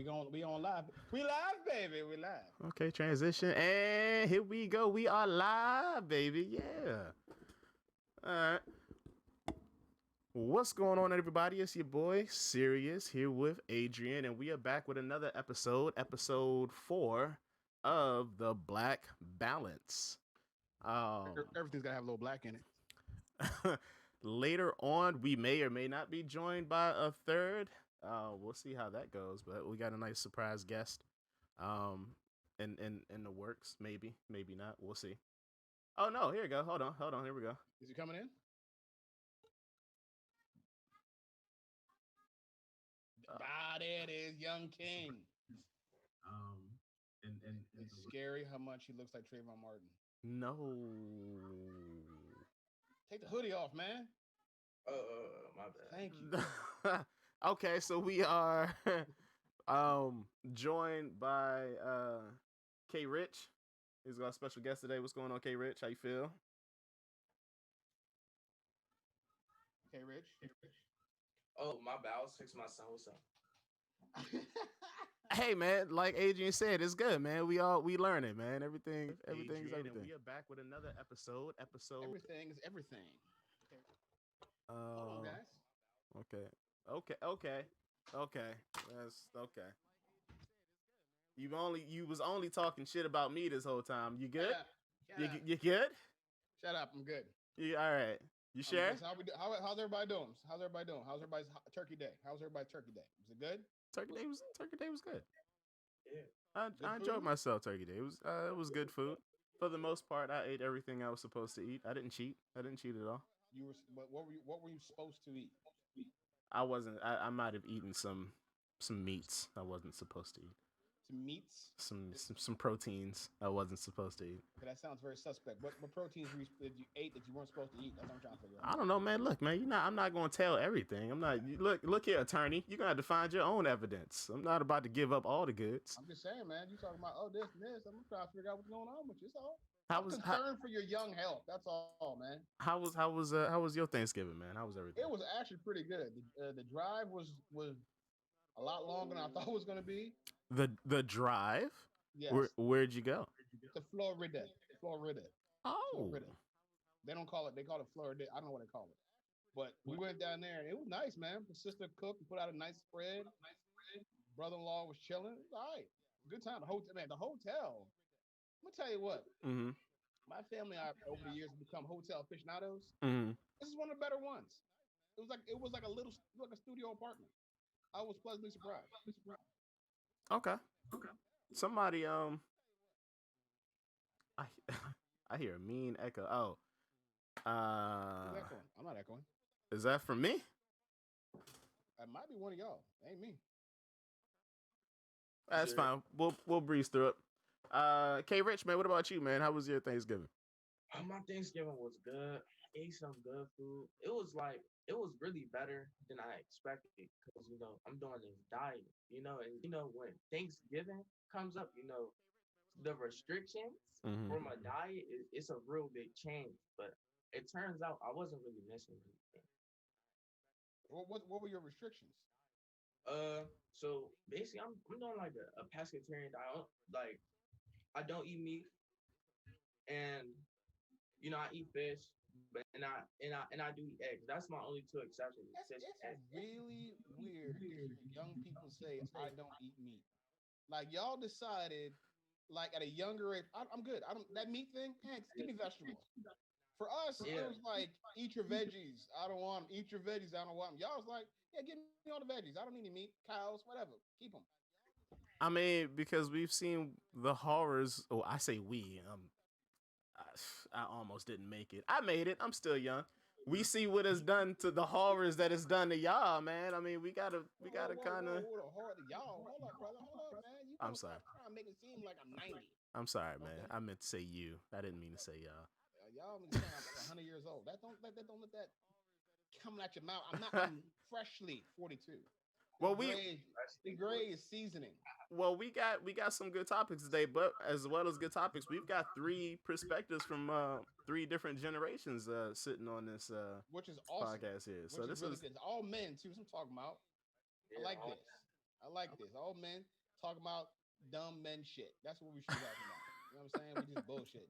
We on live. We live, baby. We live. Okay, transition, and here we go. We are live, baby. Yeah. All right. What's going on, everybody? It's your boy Sirius here with Adrian, and we are back with another episode 4 of the Black Balance. Everything's gotta have a little black in it. Later on, we may or may not be joined by a third. We'll see how that goes, but we got a nice surprise guest. In the works, maybe not. We'll see. Oh no, here we go. Hold on. Here we go. Is he coming in? There it is, Young King. It's scary how much he looks like Trayvon Martin. No. Take the hoodie off, man. My bad. Thank you. Okay, so we are joined by K Rich. He's got a special guest today. What's going on, K Rich? How you feel? Okay, Rich. Oh, my bad. I was fixing my son. What's up? Hey man, like Adrian said, it's good, man. We learning, man. Everything's everything. And we are back with another episode. Everything is everything. Hold on, guys. Okay. That's okay. You was only talking shit about me this whole time. You good? You good? Shut up. I'm good. You all right? You sure? How's everybody doing? How's everybody's Turkey Day? How's everybody's Turkey Day? Was it good? Turkey Day was good. Yeah. I enjoyed myself. Turkey Day it was good food. For the most part, I ate everything I was supposed to eat. I didn't cheat at all. What were you supposed to eat? I wasn't. I might have eaten some meats I wasn't supposed to eat. Some meats? Some proteins I wasn't supposed to eat. Okay, that sounds very suspect. What proteins did you ate that you weren't supposed to eat? That's what I'm trying to figure out. I don't know, man. Look, man, I'm not going to tell everything. I'm not. Look here, attorney. You're going to have to find your own evidence. I'm not about to give up all the goods. I'm just saying, man. You talking about this and this? I'm trying to figure out what's going on with you. That's all. I'm concerned for your young health. That's all, man. How was your Thanksgiving, man? How was everything? It was actually pretty good. The drive was a lot longer than I thought it was going to be. The drive? Yes. Where'd you go? To Florida. Oh. Florida. They don't call it. They call it Florida. I don't know what they call it. But we went down there and it was nice, man. My sister cooked and put out a nice spread. Brother-in-law was chilling. It was all right. Good time. The hotel. I'm gonna tell you what. Mm-hmm. My family over the years have become hotel aficionados. Mm-hmm. This is one of the better ones. It was like a studio apartment. I was pleasantly surprised. Okay. Somebody I hear a mean echo. Oh. Who's echoing? I'm not echoing. Is that from me? That might be one of y'all. Ain't me. That's fine. We'll breeze through it. K Rich, man, what about you, man? How was your Thanksgiving? My Thanksgiving was good. I ate some good food. It was really better than I expected because I'm doing this diet, and when Thanksgiving comes up, the restrictions for my diet it's a real big change. But it turns out I wasn't really missing anything. What were your restrictions? So basically, I'm doing like a pescatarian diet. Like, I don't eat meat, and I eat fish, but and I do eat eggs. That's my only two exceptions. It's really weird if young people say I don't eat meat. Like, y'all decided, like, at a younger age, I'm good. I don't that meat thing. Give me vegetables. For us, it was like, eat your veggies. I don't want them. Eat your veggies. I don't want them. Y'all was like, yeah, give me all the veggies. I don't need any meat. Cows, whatever. Keep them. I mean, because we've seen the horrors. Oh, I say we. I almost didn't make it. I made it. I'm still young. We see what it's done to the horrors that it's done to y'all, man. I mean, we gotta kind of. Y'all, hold up, brother. Hold up, man. I'm sorry. Trying to make it seem like I'm 90. I'm sorry, man. I meant to say you. I didn't mean to say y'all. Y'all make it sound like 100 years old. Don't let that coming at your mouth. I'm freshly 42. Well, the gray is seasoning. Well, we got some good topics today, but as well as good topics, we've got 3 perspectives from 3 different generations sitting on this which is awesome. podcast here. So this is all men too. What I'm talking about. I like this. I like this. Old men talking about dumb men shit. That's what we should be talking about. You know what I'm saying? We just bullshit.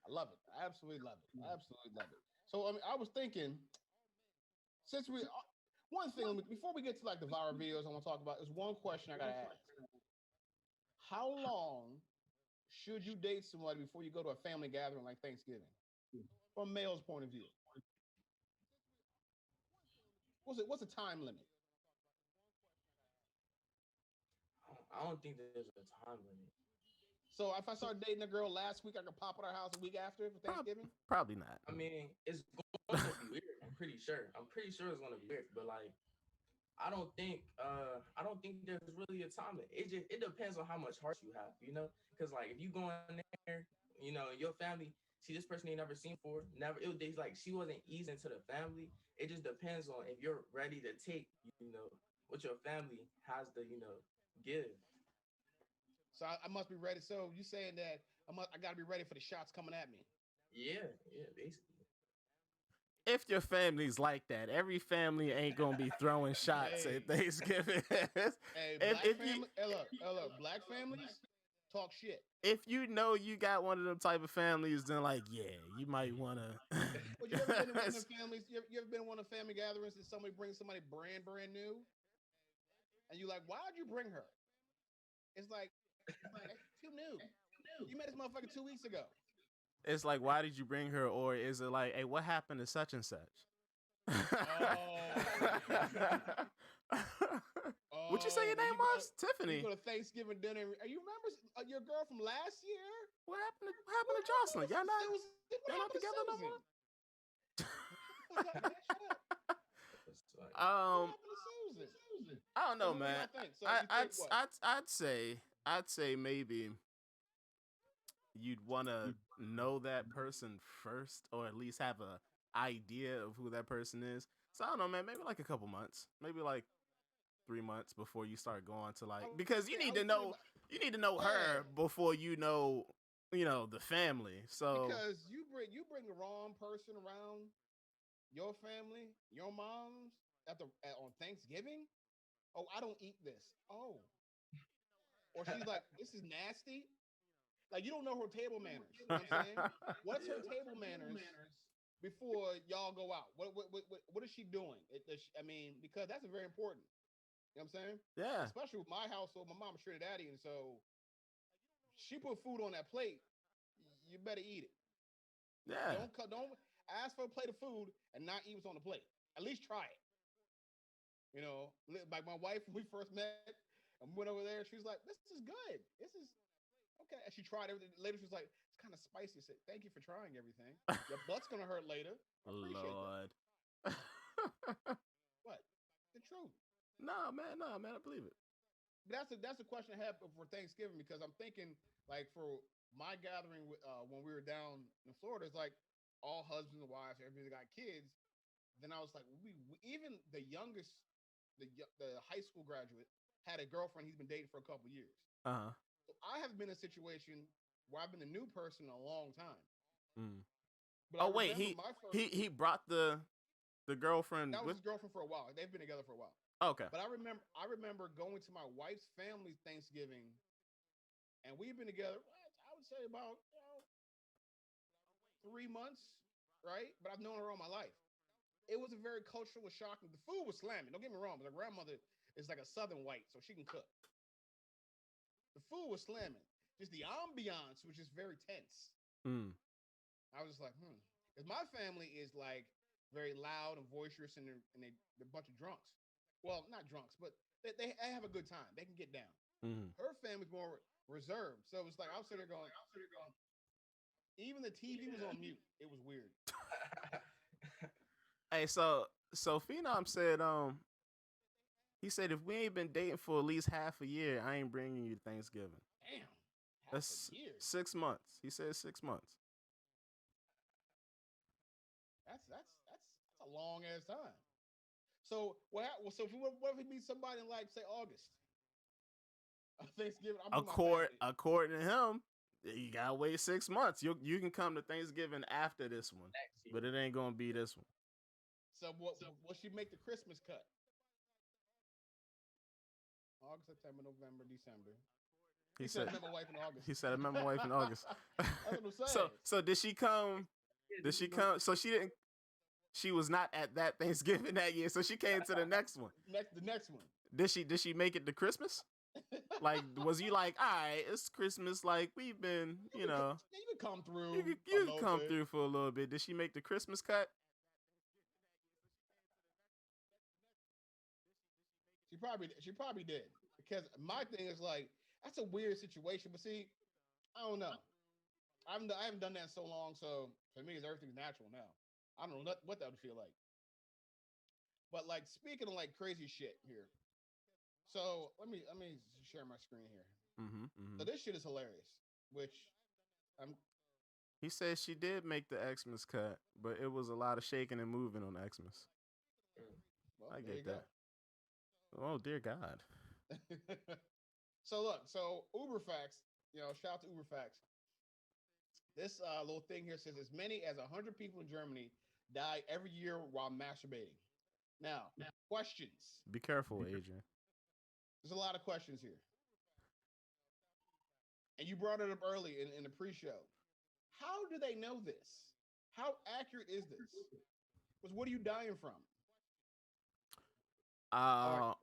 I love it. I absolutely love it. I absolutely love it. So I mean, I was thinking, since we one thing before we get to like the viral videos, I want to talk about is one question I gotta ask: how long should you date somebody before you go to a family gathering like Thanksgiving? From a male's point of view, what's the time limit? I don't think there's a time limit. So if I start dating a girl last week, I could pop at her house a week after for Thanksgiving. Probably not. I mean, it's going to be weird. I'm pretty sure. I'm pretty sure it's going to be weird. But like, I don't think there's really a time limit. It depends on how much heart you have, you know. Because like if you go in there, you know, your family see this person they never seen before, never. They like she wasn't easy into the family. It just depends on if you're ready to take, you know, what your family has to, you know, give. So I must be ready. So you saying that I got to be ready for the shots coming at me? Yeah, yeah, basically. If your family's like that, every family ain't gonna be throwing shots Hey. at Thanksgiving. Hey, if, black if family. you Look, black families talk shit. if you know you got one of them type of families, then like yeah, you might wanna. But you ever been in one of the families? You ever been in one of the family gatherings and somebody brings somebody brand new, and you like, why'd you bring her? It's like that's too new. You met this motherfucker 2 weeks ago. It's like, why did you bring her? Or is it like, hey, what happened to such and such? What'd you say your name was? Tiffany. You go to Thanksgiving dinner. You remember your girl from last year? What happened to Jocelyn? Y'all not together no more? I don't know, man. I'd say maybe you'd want to know that person first, or at least have a idea of who that person is. So I don't know, man. Maybe like a couple months, maybe like 3 months before you start going to like, because you need to know her before you know the family. So because you bring the wrong person around your family, your mom's on Thanksgiving. Oh, I don't eat this. Oh, or she's like, this is nasty. Like you don't know her table manners. You know what I'm saying? What's her table manners before y'all go out? What is she doing? I mean, because that's very important. You know what I'm saying? Yeah. Especially with my household, my mom's sugar daddy, and so she put food on that plate. You better eat it. Yeah. Don't ask for a plate of food and not eat what's on the plate. At least try it. You know, like my wife when we first met and went over there, she was like, "This is good. This is okay." And she tried everything. Later, she was like, "It's kind of spicy." I said, "Thank you for trying everything. Your butt's gonna hurt later." I appreciate Lord. What? The truth. No, man. I believe it. But that's a question I have for Thanksgiving because I'm thinking like for my gathering when we were down in Florida, it's like all husbands and wives, everybody got kids. Then I was like, we even the youngest, the high school graduate had a girlfriend he's been dating for a couple years. So I have been in a situation where I've been a new person in a long time. But wait, he brought the girlfriend. That was his girlfriend for a while. They've been together for a while. Okay. But I remember going to my wife's family's Thanksgiving, and we've been together. I would say about 3 months, right? But I've known her all my life. It was a very cultural shocking. The food was slamming. Don't get me wrong, but her grandmother is like a Southern white, so she can cook. The food was slamming. Just the ambiance was just very tense. I was just like, because my family is like very loud and boisterous, and they're a bunch of drunks. Well, not drunks, but they have a good time. They can get down. Her family's more reserved, so it was like I was sitting there going. Even the TV was on mute. It was weird. Hey, so Phenom said, he said if we ain't been dating for at least half a year, I ain't bringing you to Thanksgiving. Damn, that's a year. 6 months. He said 6 months. That's a long ass time. So what if we meet somebody in like say August? Thanksgiving. According to him, you gotta wait 6 months. You can come to Thanksgiving after this one, but it ain't gonna be this one. So will she make the Christmas cut? August, September, November, December. He He said, said I met my wife in August. he said I met my wife in August. That's what I'm so saying. so did she come? Did she come? So she didn't. She was not at that Thanksgiving that year, so she came to the next one. The next one. Did she make it to Christmas? Like, was you like, all right, it's Christmas, like we've been, You could come through. you could come through for a little bit. Did she make the Christmas cut? She probably did. Because my thing is like, that's a weird situation. But see, I don't know. I haven't done that in so long, so for me, everything's natural now. I don't know what that would feel like. But like speaking of like crazy shit here. So let me share my screen here. So this shit is hilarious. Which I'm He said she did make the Xmas cut, but it was a lot of shaking and moving on Xmas. well, I there get you that. Oh dear God. go. So look, so Uberfax, shout out to Uberfax. This little thing here says as many as 100 people in Germany die every year while masturbating. Now, questions. Be careful, Adrian. There's a lot of questions here. And you brought it up early in the pre-show. How do they know this? How accurate is this? Because what are you dying from?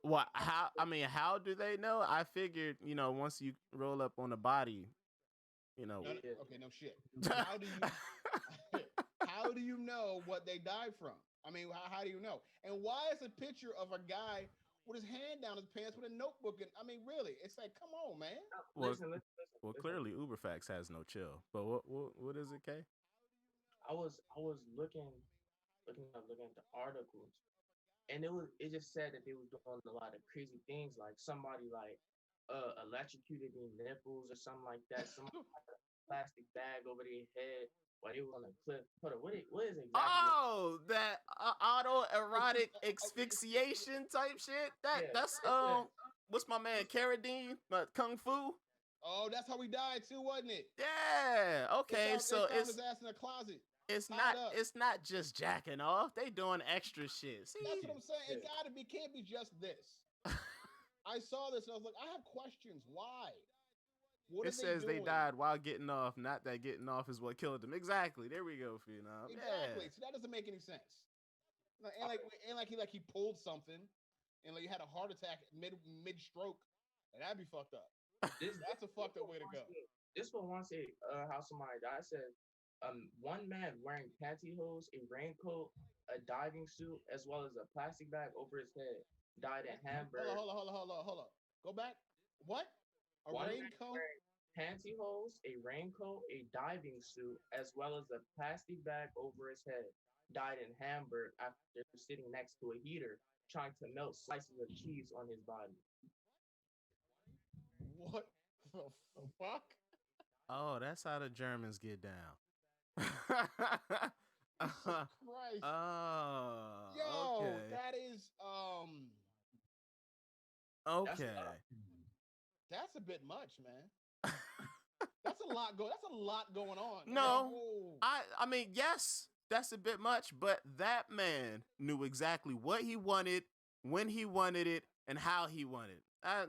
What? How? I mean, how do they know? I figured, once you roll up on the body, Okay, no shit. How do you how do you know what they died from? I mean, how do you know? And why is a picture of a guy with his hand down his pants with a notebook? And I mean, really, it's like, come on, man. Well, Listen. well, clearly Uberfax has no chill. But what is it, Kay? I was looking at the articles, and it just said that they was doing a lot of crazy things, like somebody like electrocuted their nipples or something like that. Somebody had a plastic bag over their head while they were on a cliff. Hold on, what is exactly? Oh, that autoerotic asphyxiation type shit. That's what's my man Carradine, Kung Fu. Oh, that's how he died too, wasn't it? Yeah. Okay. So they found his ass in a closet. It's not just jacking off. They doing extra shit. See, that's what I'm saying. It can't be just this. I saw this and I was like, I have questions. Why? What it says they died while getting off, not that getting off is what killed them. Exactly. There we go, Phenom. Exactly. Yeah. So that doesn't make any sense. And he pulled something, and like he had a heart attack mid stroke, and that'd be fucked up. That's a fucked up way to go. This one wants to say how somebody died. I said, one man wearing pantyhose, a raincoat, a diving suit, as well as a plastic bag over his head, died in Hamburg. Hold on. Go back. What? A raincoat? Pantyhose, a raincoat, a diving suit, as well as a plastic bag over his head, died in Hamburg after sitting next to a heater trying to melt slices of cheese on his body. What the fuck? Oh, that's how the Germans get down. Christ. Yo, okay. that is okay. That's a bit much, man. That's a lot going on. No. I mean, yes, that's a bit much, but that man knew exactly what he wanted, when he wanted it, and how he wanted it.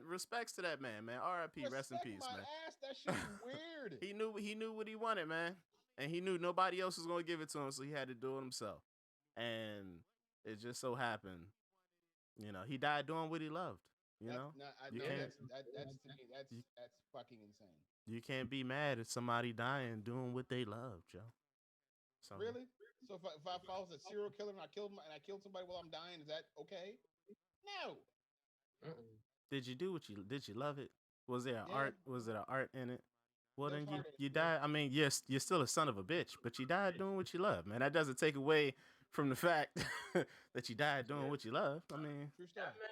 Respects to that man, man. R.I.P. Rest in peace, my man. Ass, that shit's weird. he knew what he wanted, man, and he knew nobody else was gonna give it to him, so he had to do it himself. And it just so happened, he died doing what he loved. That's fucking insane. You can't be mad at somebody dying doing what they love, Joe. So, really? So if I was a serial killer and I killed somebody while I'm dying, is that okay? No. Did you love it? Was there art? Was there art in it? Well, then you died. I mean, yes, you're still a son of a bitch, but you died doing what you love, man. That doesn't take away from the fact that you died doing what you love. I mean, true stuff. Man,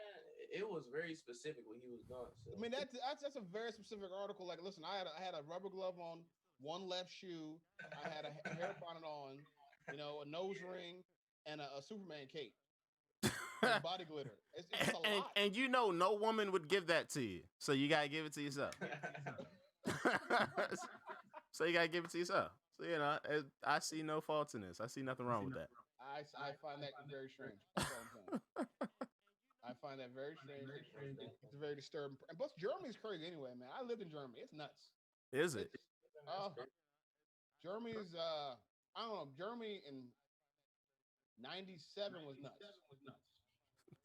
it was very specific what he was doing. So. I mean, that's a very specific article. Like, listen, I had a rubber glove on, one left shoe, I had a hair bonnet on, a nose ring, and a Superman cape. Body glitter. It's a lot. And no woman would give that to you. So you gotta give it to yourself. So you gotta give it to yourself. So I see no fault in this. I see nothing wrong with that. I find that very strange. That's all I'm saying. I find that very strange. It's very disturbing. And plus, Germany's crazy anyway, man. I lived in Germany. It's nuts. Is it? It's uh, Germany's I don't know. Germany in '97 was nuts.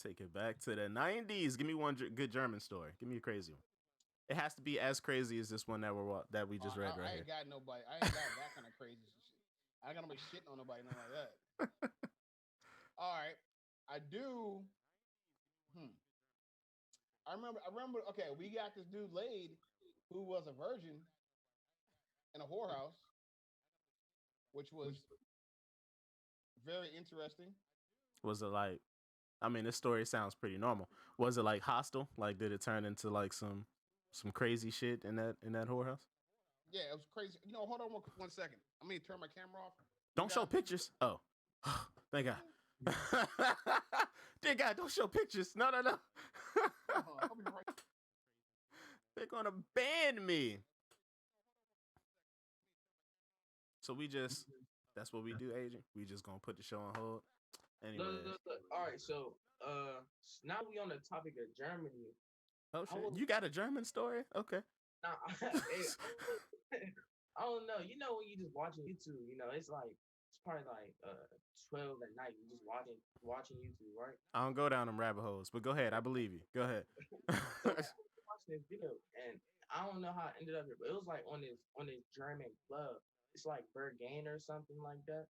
Take it back to the 90s. Give me one good German story. Give me a crazy one. It has to be as crazy as this one that we just read right I here. ain't got nobody. I ain't got that kind of crazy shit. I ain't got nobody shitting on nobody, nothing like that. All right, I do. I remember. Okay, we got this dude laid who was a virgin in a whorehouse, which was very interesting. Was it like, I mean, this story sounds pretty normal. Was it like hostile? Like, did it turn into like some crazy shit in that whorehouse? Yeah, it was crazy. You know, hold on one second. I'm gonna turn my camera off. Don't show pictures. Oh, thank God. Dear God, don't show pictures. No. I'll be right. They're gonna ban me. So that's what we do, agent. We just gonna put the show on hold. Anyway. Look. All right, so now we on the topic of Germany. Oh shit, you got a German story? Okay. Nah, I don't know. You know when you just watching YouTube, you know, it's probably like 12 at night. You just watching YouTube, right? I don't go down them rabbit holes, but go ahead. I believe you. Go ahead. So I was watching this video, and I don't know how it ended up here, but it was like on this German club. It's like Berghain or something like that.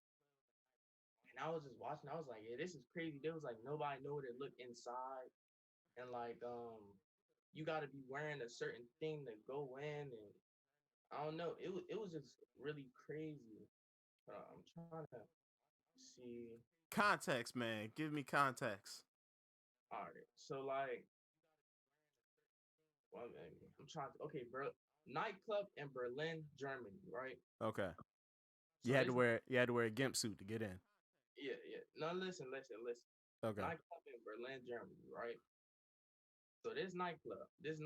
And I was just watching. I was like, yeah, this is crazy. There was like nobody know to look inside, and like you got to be wearing a certain thing to go in, and I don't know. It was just really crazy. I'm trying to see. Context, man. Give me context. All right, so like, well, I'm trying to. Okay, bro, nightclub in Berlin, Germany, right? Okay. So You had to wear a gimp suit to get in. Yeah. No, listen. Okay. Nightclub in Berlin, Germany, right? So this nightclub is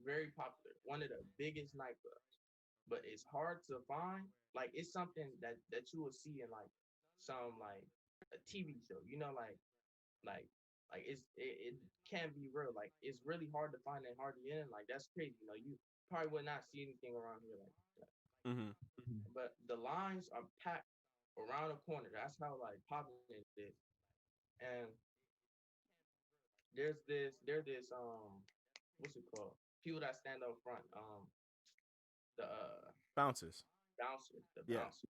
very popular, one of the biggest nightclubs, but it's hard to find. Like it's something that you will see in like some like a TV show, you know, like it can be real. Like it's really hard to find and hard to get in. Like that's crazy. You know, you probably would not see anything around here like that. Mm-hmm. But the lines are packed around the corner. That's how like popular it is. And there's this what's it called? People that stand up front. The Bouncers. bouncers. The Yeah. bouncer.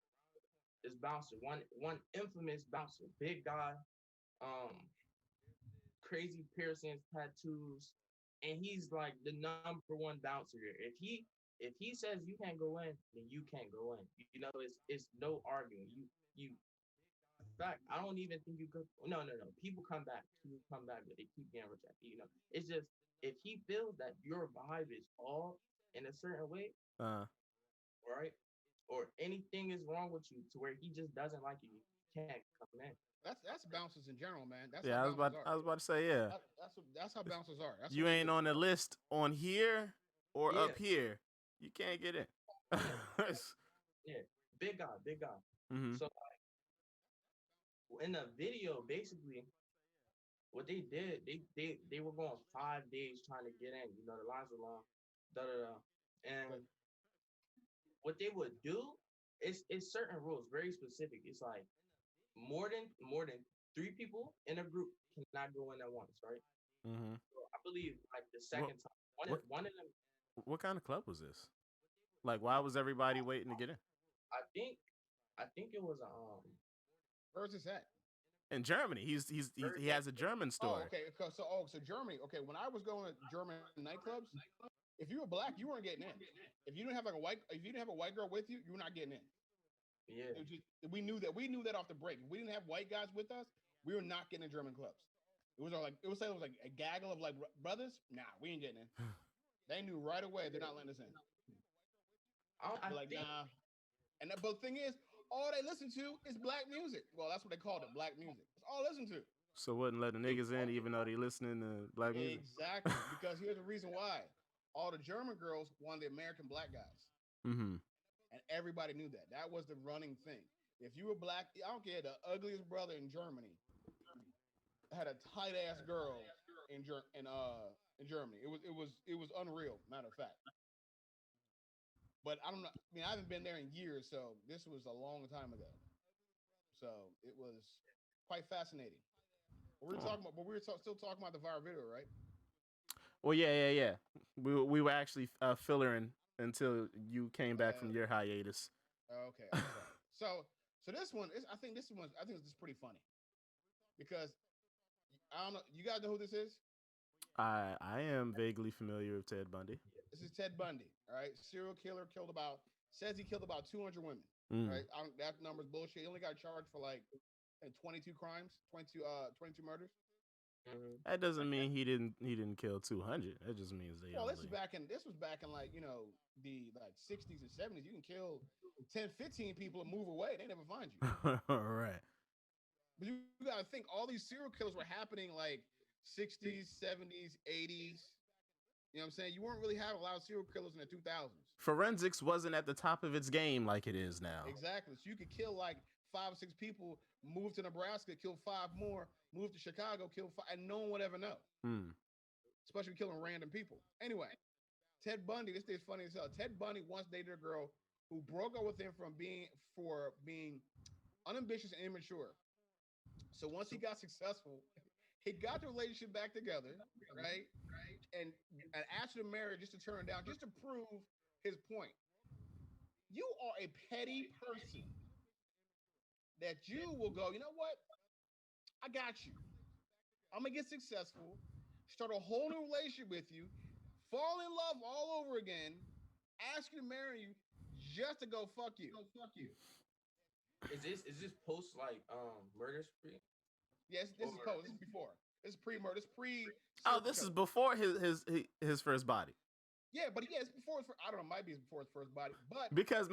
This bouncer. One infamous bouncer. Big guy. Um crazy piercings, tattoos, and he's like the number one bouncer here. If he says you can't go in, then you can't go in. You know, it's no arguing. You in fact, I don't even think you could. No. People come back. But they keep getting rejected. You know, it's just if he feels that your vibe is off in a certain way, right, or anything is wrong with you to where he just doesn't like you, you can't come in. That's bouncers in general, man. That's Yeah, how I was bouncers are. about to say, yeah. That's how bouncers are. That's You what ain't do. on the list on here or Yeah. up here. You can't get in. Yeah, big guy. Mm-hmm. So in the video, basically, what they did, they were going 5 days trying to get in. You know, the lines were long, and what they would do is certain rules, very specific. It's like more than 3 people in a group cannot go in at once, right? Mm-hmm. So I believe like the second time, one of them, What kind of club was this? Like, why was everybody waiting to get in? I think it was Where's this at? In Germany, he has a German store. Oh, okay. So Germany. Okay, when I was going to German nightclubs, if you were black, you weren't getting in. If you didn't have if you didn't have a white girl with you, you were not getting in. Yeah. We knew that off the break. If we didn't have white guys with us, we were not getting in German clubs. It was like a gaggle of like brothers. Nah, we ain't getting in. They knew right away they're not letting us in. They're like, nah. But the thing is, all they listen to is black music. Well, that's what they called it, black music. That's all they listen to. So wouldn't let the niggas in even though they listening to black music? Exactly. Because here's the reason why. All the German girls wanted the American black guys. Mm-hmm. And everybody knew that. That was the running thing. If you were black, I don't care, the ugliest brother in Germany had a tight ass girl in Germany. It was unreal. Matter of fact, but I don't know. I mean, I haven't been there in years, so this was a long time ago. So it was quite fascinating. We were Oh. talking about, but we were still talking about the viral video, right? Well, yeah. We were actually fillering until you came back from your hiatus. Okay, I'm sorry. So this one is, I think this is pretty funny because I don't know. You guys know who this is? I am vaguely familiar with Ted Bundy. This is Ted Bundy. All right, serial killer says he killed about 200 women. Mm. Right, that number's bullshit. He only got charged for like 22 crimes, 22 murders. That doesn't mean he didn't kill 200. That just means they. Well, this was back in like the like 60s and 70s. You can kill 10, 15 people and move away. They never find you. Right. But you gotta think all these serial killers were happening like 60s, 70s, 80s. You know what I'm saying? You weren't really having a lot of serial killers in the 2000s. Forensics wasn't at the top of its game like it is now. Exactly. So you could kill like 5 or 6 people, move to Nebraska, kill 5 more, move to Chicago, kill 5, and no one would ever know. Especially killing random people. Anyway, Ted Bundy, this is funny as hell. Ted Bundy once dated a girl who broke up with him for being unambitious and immature. So once he got successful, he got the relationship back together, right? And asked her to marry just to turn her down, just to prove his point. You are a petty person that you will go, you know what? I got you. I'm going to get successful, start a whole new relationship with you, fall in love all over again, ask you to marry you just to go fuck you. Is this post like murder spree? Yes, this is post. This is before. This is pre-murder. This is pre. Oh, this is before his first body. Yeah, but it's before his first. I don't know. Might be before his first body, but because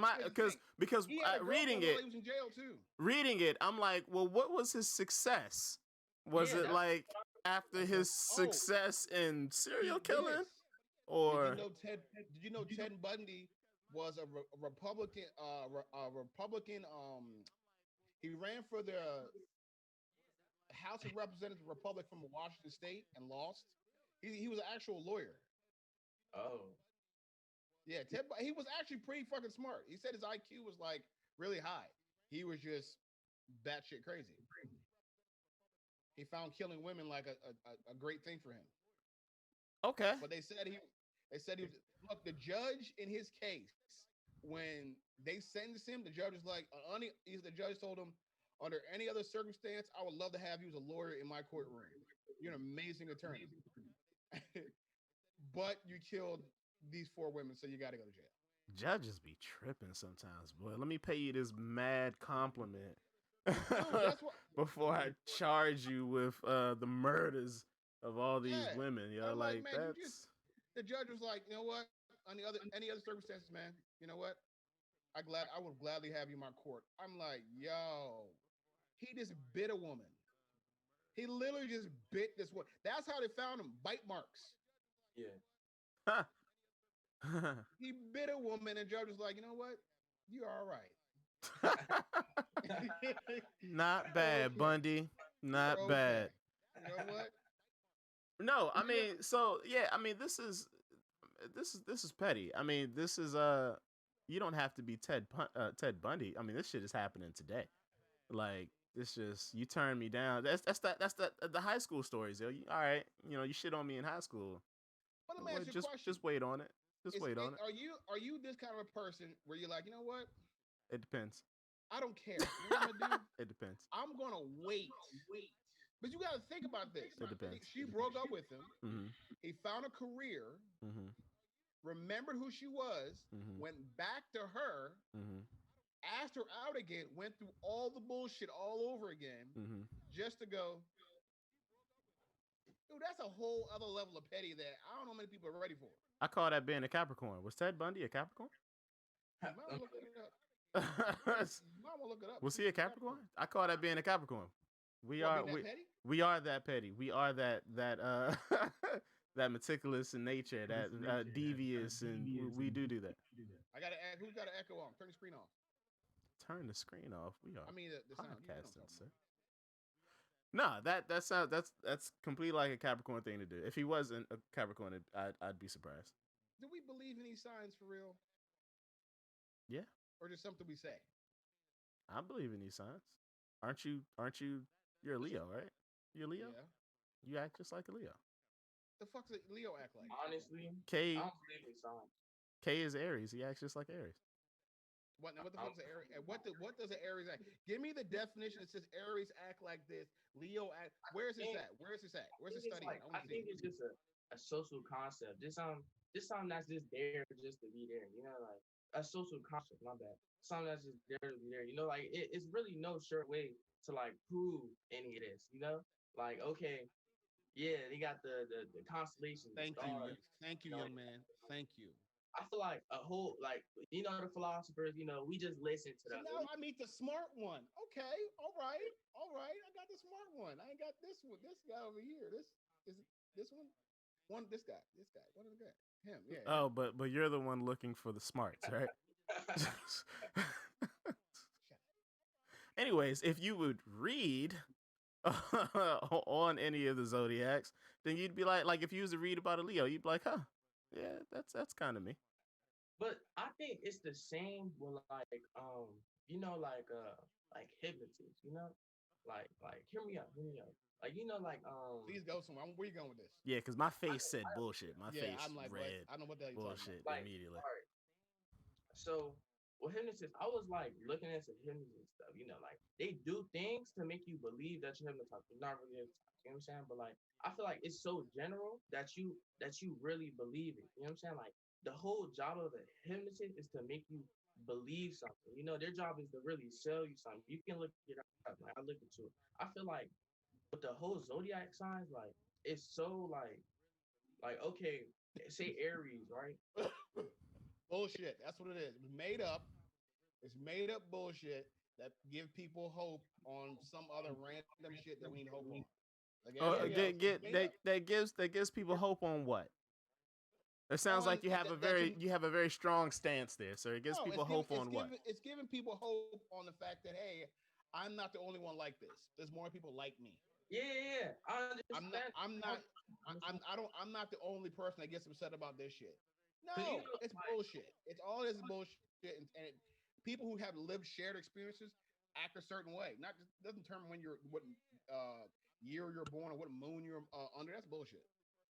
reading it, he was in jail too. Reading it, I'm like, well, what was his success? Was it like after his success in serial killing, or did you know Ted Bundy was a Republican? Republican. He ran for the House of Representatives Republic from Washington State and lost. He was an actual lawyer. Oh. Yeah, he was actually pretty fucking smart. He said his IQ was like really high. He was just batshit crazy. He found killing women like a great thing for him. Okay. But they said he was, look, the judge in his case, when they sentenced him, the judge was like, the judge told him, under any other circumstance, I would love to have you as a lawyer in my courtroom. You're an amazing attorney. But you killed these 4 women, so you got to go to jail. Judges be tripping sometimes, boy. Let me pay you this mad compliment before I charge you with the murders of all these women. Yo, like man, the judge was like, you know what? Any other circumstances, man? You know what? I would gladly have you in my court. I'm like, yo, he just bit a woman. He literally just bit this woman. That's how they found him, bite marks. Yeah. He bit a woman, and judge was like, you know what? You're all right. Not bad, Bundy. Not bad. You know what? No, I mean, so yeah, I mean, this is petty. I mean, this is you don't have to be Ted Bundy. I mean, this shit is happening today. Like, this just, you turn me down. That's the high school stories, yo. All right, you shit on me in high school. But let me ask you a question. Just wait on it. Wait on it. Are you this kind of a person where you're like, you know what? It depends. I don't care. You know what I'm gonna do? It depends. I'm gonna wait. But you got to think about this. It depends. She broke up with him. Mm-hmm. He found a career. Mm-hmm. Remembered who she was. Mm-hmm. Went back to her. Mm-hmm. Asked her out again. Went through all the bullshit all over again. Mm-hmm. Just to go. Dude, that's a whole other level of petty that I don't know how many people are ready for. I call that being a Capricorn. Was Ted Bundy a Capricorn? You might want to look it up. Was he a Capricorn? I call that being a Capricorn. We are that petty. We are that that meticulous in nature, that devious, and we do that. I gotta add. Who's got an echo on? Turn the screen off. Turn the screen off. We are. I mean the sound. Podcasting, sir. No, that sounds that's completely like a Capricorn thing to do. If he wasn't a Capricorn, I'd be surprised. Do we believe in these signs for real, Yeah, or just something we say? I believe in these signs. Aren't you? Aren't you? You're a Leo, right? You're a Leo. Yeah. You act just like a Leo. The fuck's a Leo act like? Honestly, I K don't believe in signs. K is Aries. He acts just like Aries. What the I fuck's an Aries? What does an Aries act? Give me the definition that says Aries act like this. Leo act. Where's this think at? Where's this at? Where's the think it's study at? like I I want to see. think it's just a social concept. This something that's just there just to be there. You know, like a social concept. My bad. Something that's just there to be there. You know, like it's really no sure way to like prove any of this. You know, like okay, yeah, they got the constellations, the Thank you, stars. thank you, You know, young man. Thank you. I feel like a whole like you know the philosophers. You know, we just listen to So them. now I meet the smart one. Okay, all right, all right. I got the smart one. I ain't got this one. This guy over here. This is this one. One. This guy. This guy. One of the guy. Him. Yeah. Him. Oh, but you're the one looking for the smarts, right? Anyways, if you would read on any of the zodiacs, then you'd be like if you was to read about a Leo, you'd be like, huh, yeah, that's kind of me. But I think it's the same with you know like hypnotists, you know? Like hear me out. Like you know Please go somewhere. Where you going with this? Yeah, because my I, face said bullshit. My Yeah, face I'm like, what? read I don't know what the hell you're talking about. bullshit like immediately. all right. So with hypnotists, I was like looking into hypnosis stuff, you know, like they do things to make you believe that you're hypnotized, but not really hypnotized. You know what I'm saying? But like I feel like it's so general that you really believe it. You know what I'm saying? Like the whole job of a hypnotist is to make you believe something. You know, their job is to really sell you something. You can look it up. Like I looked into it. I feel like with the whole zodiac signs, like it's so like okay, say Aries, right? Bullshit. That's what it is. It's made up. It's made up bullshit that give people hope on some other random shit that we need hope on. Like Oh, everything else, it's get made up. that gives people hope on what? It sounds On like you have a that very you have a very strong stance there, sir. It gives no, people hope on what? it's giving people hope on the fact that hey, I'm not the only one like this. There's more people like me. Yeah, yeah, yeah. I I'm not. understand. I'm not. I don't. I'm not the only person that gets upset about this shit. Cause you No, know, it's like, bullshit. It's all this bullshit, people who have lived shared experiences act a certain way. Not just doesn't determine when you're what year you're born or what moon you're under. That's bullshit.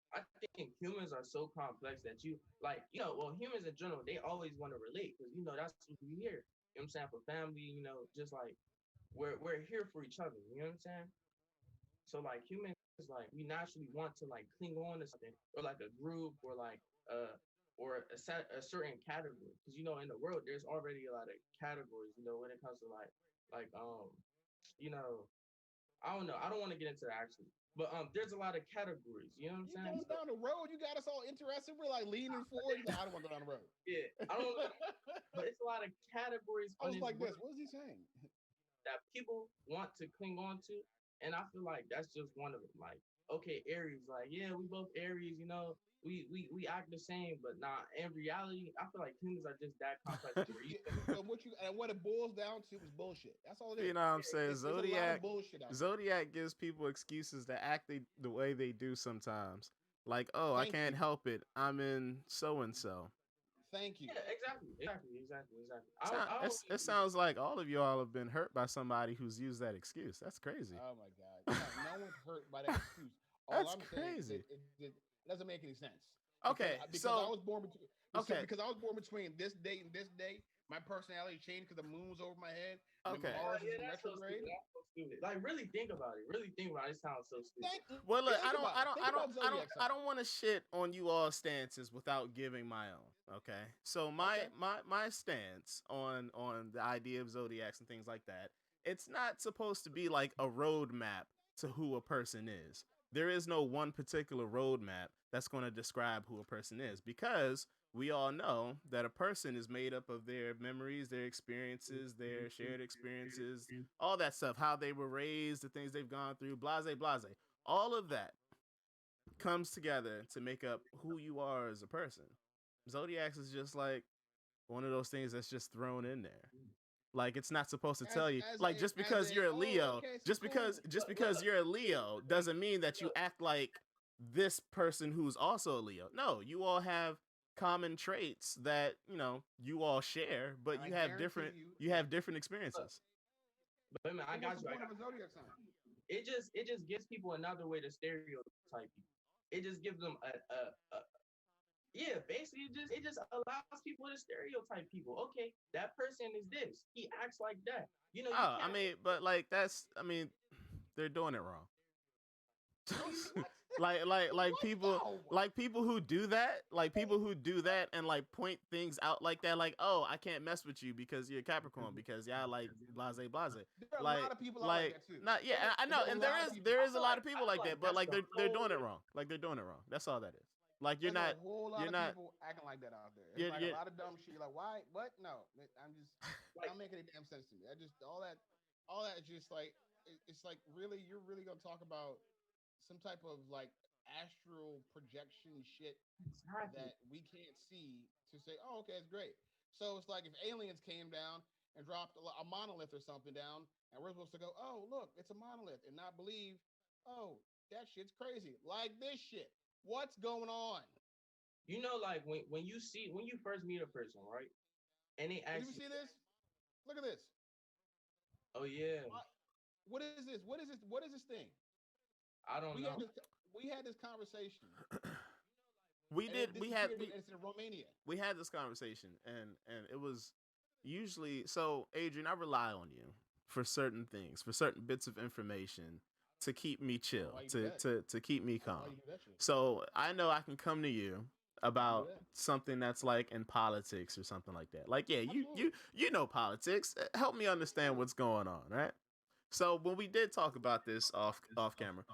I think humans are so complex that you like, you know, well, humans in general, they always want to relate because you know that's what we here. You know what I'm saying? For family, you know, just like we're here for each other. You know what I'm saying? So like humans, like we naturally want to like cling on to something or like a group or a certain category because you know in the world there's already a lot of categories. You know when it comes to like you know I don't know. I don't want to get into that actually. But there's a lot of categories, you know what I'm You saying? going So down the road, you got us all interested. We're like leaning forward. You're like, I don't want to go down the road. yeah, I don't know, but it's a lot of categories I on was this like this. world What is he saying? that people want to cling on to, and I feel like that's just one of them. Like, okay, Aries, like, yeah, we both Aries, you know, we act the same, but not in reality. I feel like humans are just that complex. Where you can, So what you and what it boils down to is bullshit. That's all it You is. know what I'm saying? It's a lot of bullshit out there. Zodiac gives people excuses to act the way they do sometimes. Like, oh, I Thank can't you. help it. I'm in so and so. Thank you. yeah, exactly. I It always sounds like all of y'all have been hurt by somebody who's used that excuse. That's crazy. Oh my god. No one's hurt by that excuse. All That's I'm saying is crazy. it doesn't make any sense. Okay, Because I so was born between okay, because I was born between this date and this day. My personality changed because the moon was over my head and then okay. oh Mars is yeah, in that's so retrograde. stupid. That's so stupid. Like really think about it. Really think about it. It sounds so stupid. Well, look, Think about it. Think about zodiac I signs. don't want to shit on you all stances without giving my own. Okay, so Okay. my stance on the idea of zodiacs and things like that. It's not supposed to be like a roadmap to who a person is. There is no one particular roadmap that's going to describe who a person is because we all know that a person is made up of their memories, their experiences, their shared experiences, all that stuff, how they were raised, the things they've gone through, blase, blase. All of that comes together to make up who you are as a person. Zodiacs is just like one of those things that's just thrown in there. Like it's not supposed to as tell you. as Like a just as because a you're a oh Leo, okay, so just cool. because you're a Leo doesn't mean that you Look, act like this person who's also a Leo. No, you all have common traits that, you all share, but And I guarantee you, you have different look, experiences. but man, I but what's got the you. point of a zodiac sign? It just gives people another way to stereotype you. It just gives them a yeah, basically it just allows people to stereotype people. Okay, that person is this. He acts like that. You Oh, I can't mean, but like they're doing it wrong. No, you what? like What? people No. like people who do that, and like point things out like that, like, oh, I can't mess with you because you're Capricorn because y'all like blase. There are a Like lot of people out like that too. not, yeah, I know, There's a and lot of people. there I is a feel lot like of I people feel like like that, but that's like the they're doing whole. it wrong. Like they're doing it wrong. That's all that is. Like There's a whole lot you're of not people acting like that out there. It's you're, like you're a lot of dumb shit. You're like, why? What? No, I'm just Like, not making any damn sense to me. I just all that is just like it's like really you're really gonna talk about some type of like astral projection shit exactly. that we can't see to say, oh, okay, it's great. So it's like if aliens came down and dropped a monolith or something down, and we're supposed to go, oh, look, it's a monolith, and not believe, oh, that shit's crazy. Like this shit. What's going on? Like when you first meet a person, right? And they Did ask you you, see this? Look at this. "Oh yeah, What what is this? What is this? What is this thing? I don't We know." had this we had this conversation, we and it did we had disappeared. It's in Romania. we had this conversation, and it was usually, so Adrian, I rely on you for certain things, for certain bits of information to keep me I don't know chill, why you do that. to keep me I don't know why calm. you do that shit. So I know I can come to you Why you do about that? something that's like in politics or something like that. Like, yeah, Absolutely. you know politics. Help me understand Absolutely. what's going on, right? So when we did talk about this off camera,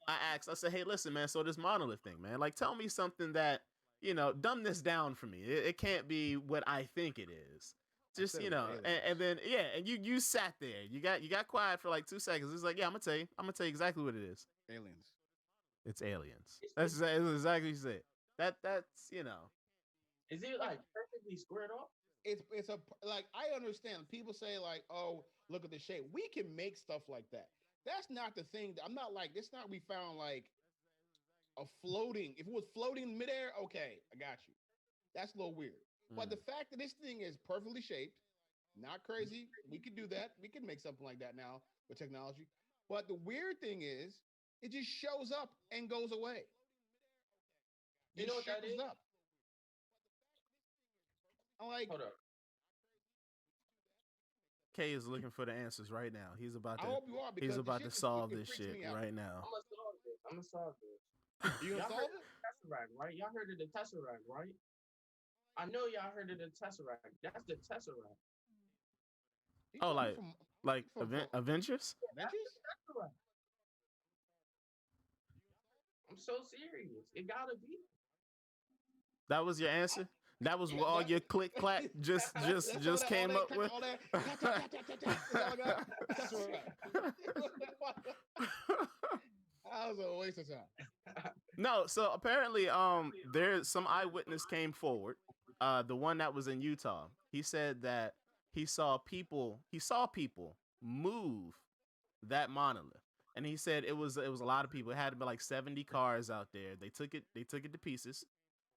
I asked, I said, hey, listen, man, so this monolith thing, man, like tell me something that, dumb this down for me. It can't be what I think it is. I Just, said it was and aliens. then yeah, and you sat there. You got quiet for like 2 seconds. It's like, yeah, I'm gonna tell you exactly what it is. Aliens. It's aliens. It's That's exactly what you said. That's. is it like perfectly squared off? It's a like I understand people say like, oh, look at the shape. We can make stuff like that. That's not the thing. I'm not like it's not we found like a floating. If it was floating in midair, okay, I got you. That's a little weird. But the Mm. fact that this thing is perfectly shaped, not crazy, we could do that. We can make something like that now with technology. But the weird thing is, it just shows up and goes away. You It know what that shows is? up. I'm like, Hold up. K is looking for the answers right now. I hope you are He's because the about shit to is, solve it this freaks shit me out. right now. I'm gonna solve this. I'm gonna solve this. You gonna Y'all heard solve of it? the Tesseract, right? Y'all heard of the Tesseract, right? I know y'all heard of the Tesseract. That's the Tesseract. You Oh, talking like from Avengers? That's Avengers? the Tesseract. I'm so serious. It gotta be. That was your answer. That was what all That, your click clack that's all just that came up with. all that tat, tat, tat, tat, tat, tat. That's all I got. That's right. That was a waste of time. No, so apparently, there's some eyewitness came forward. The one that was in Utah, he said that he saw people move that monolith, and he said it was a lot of people. It had to be like 70 cars out there. They took it to pieces,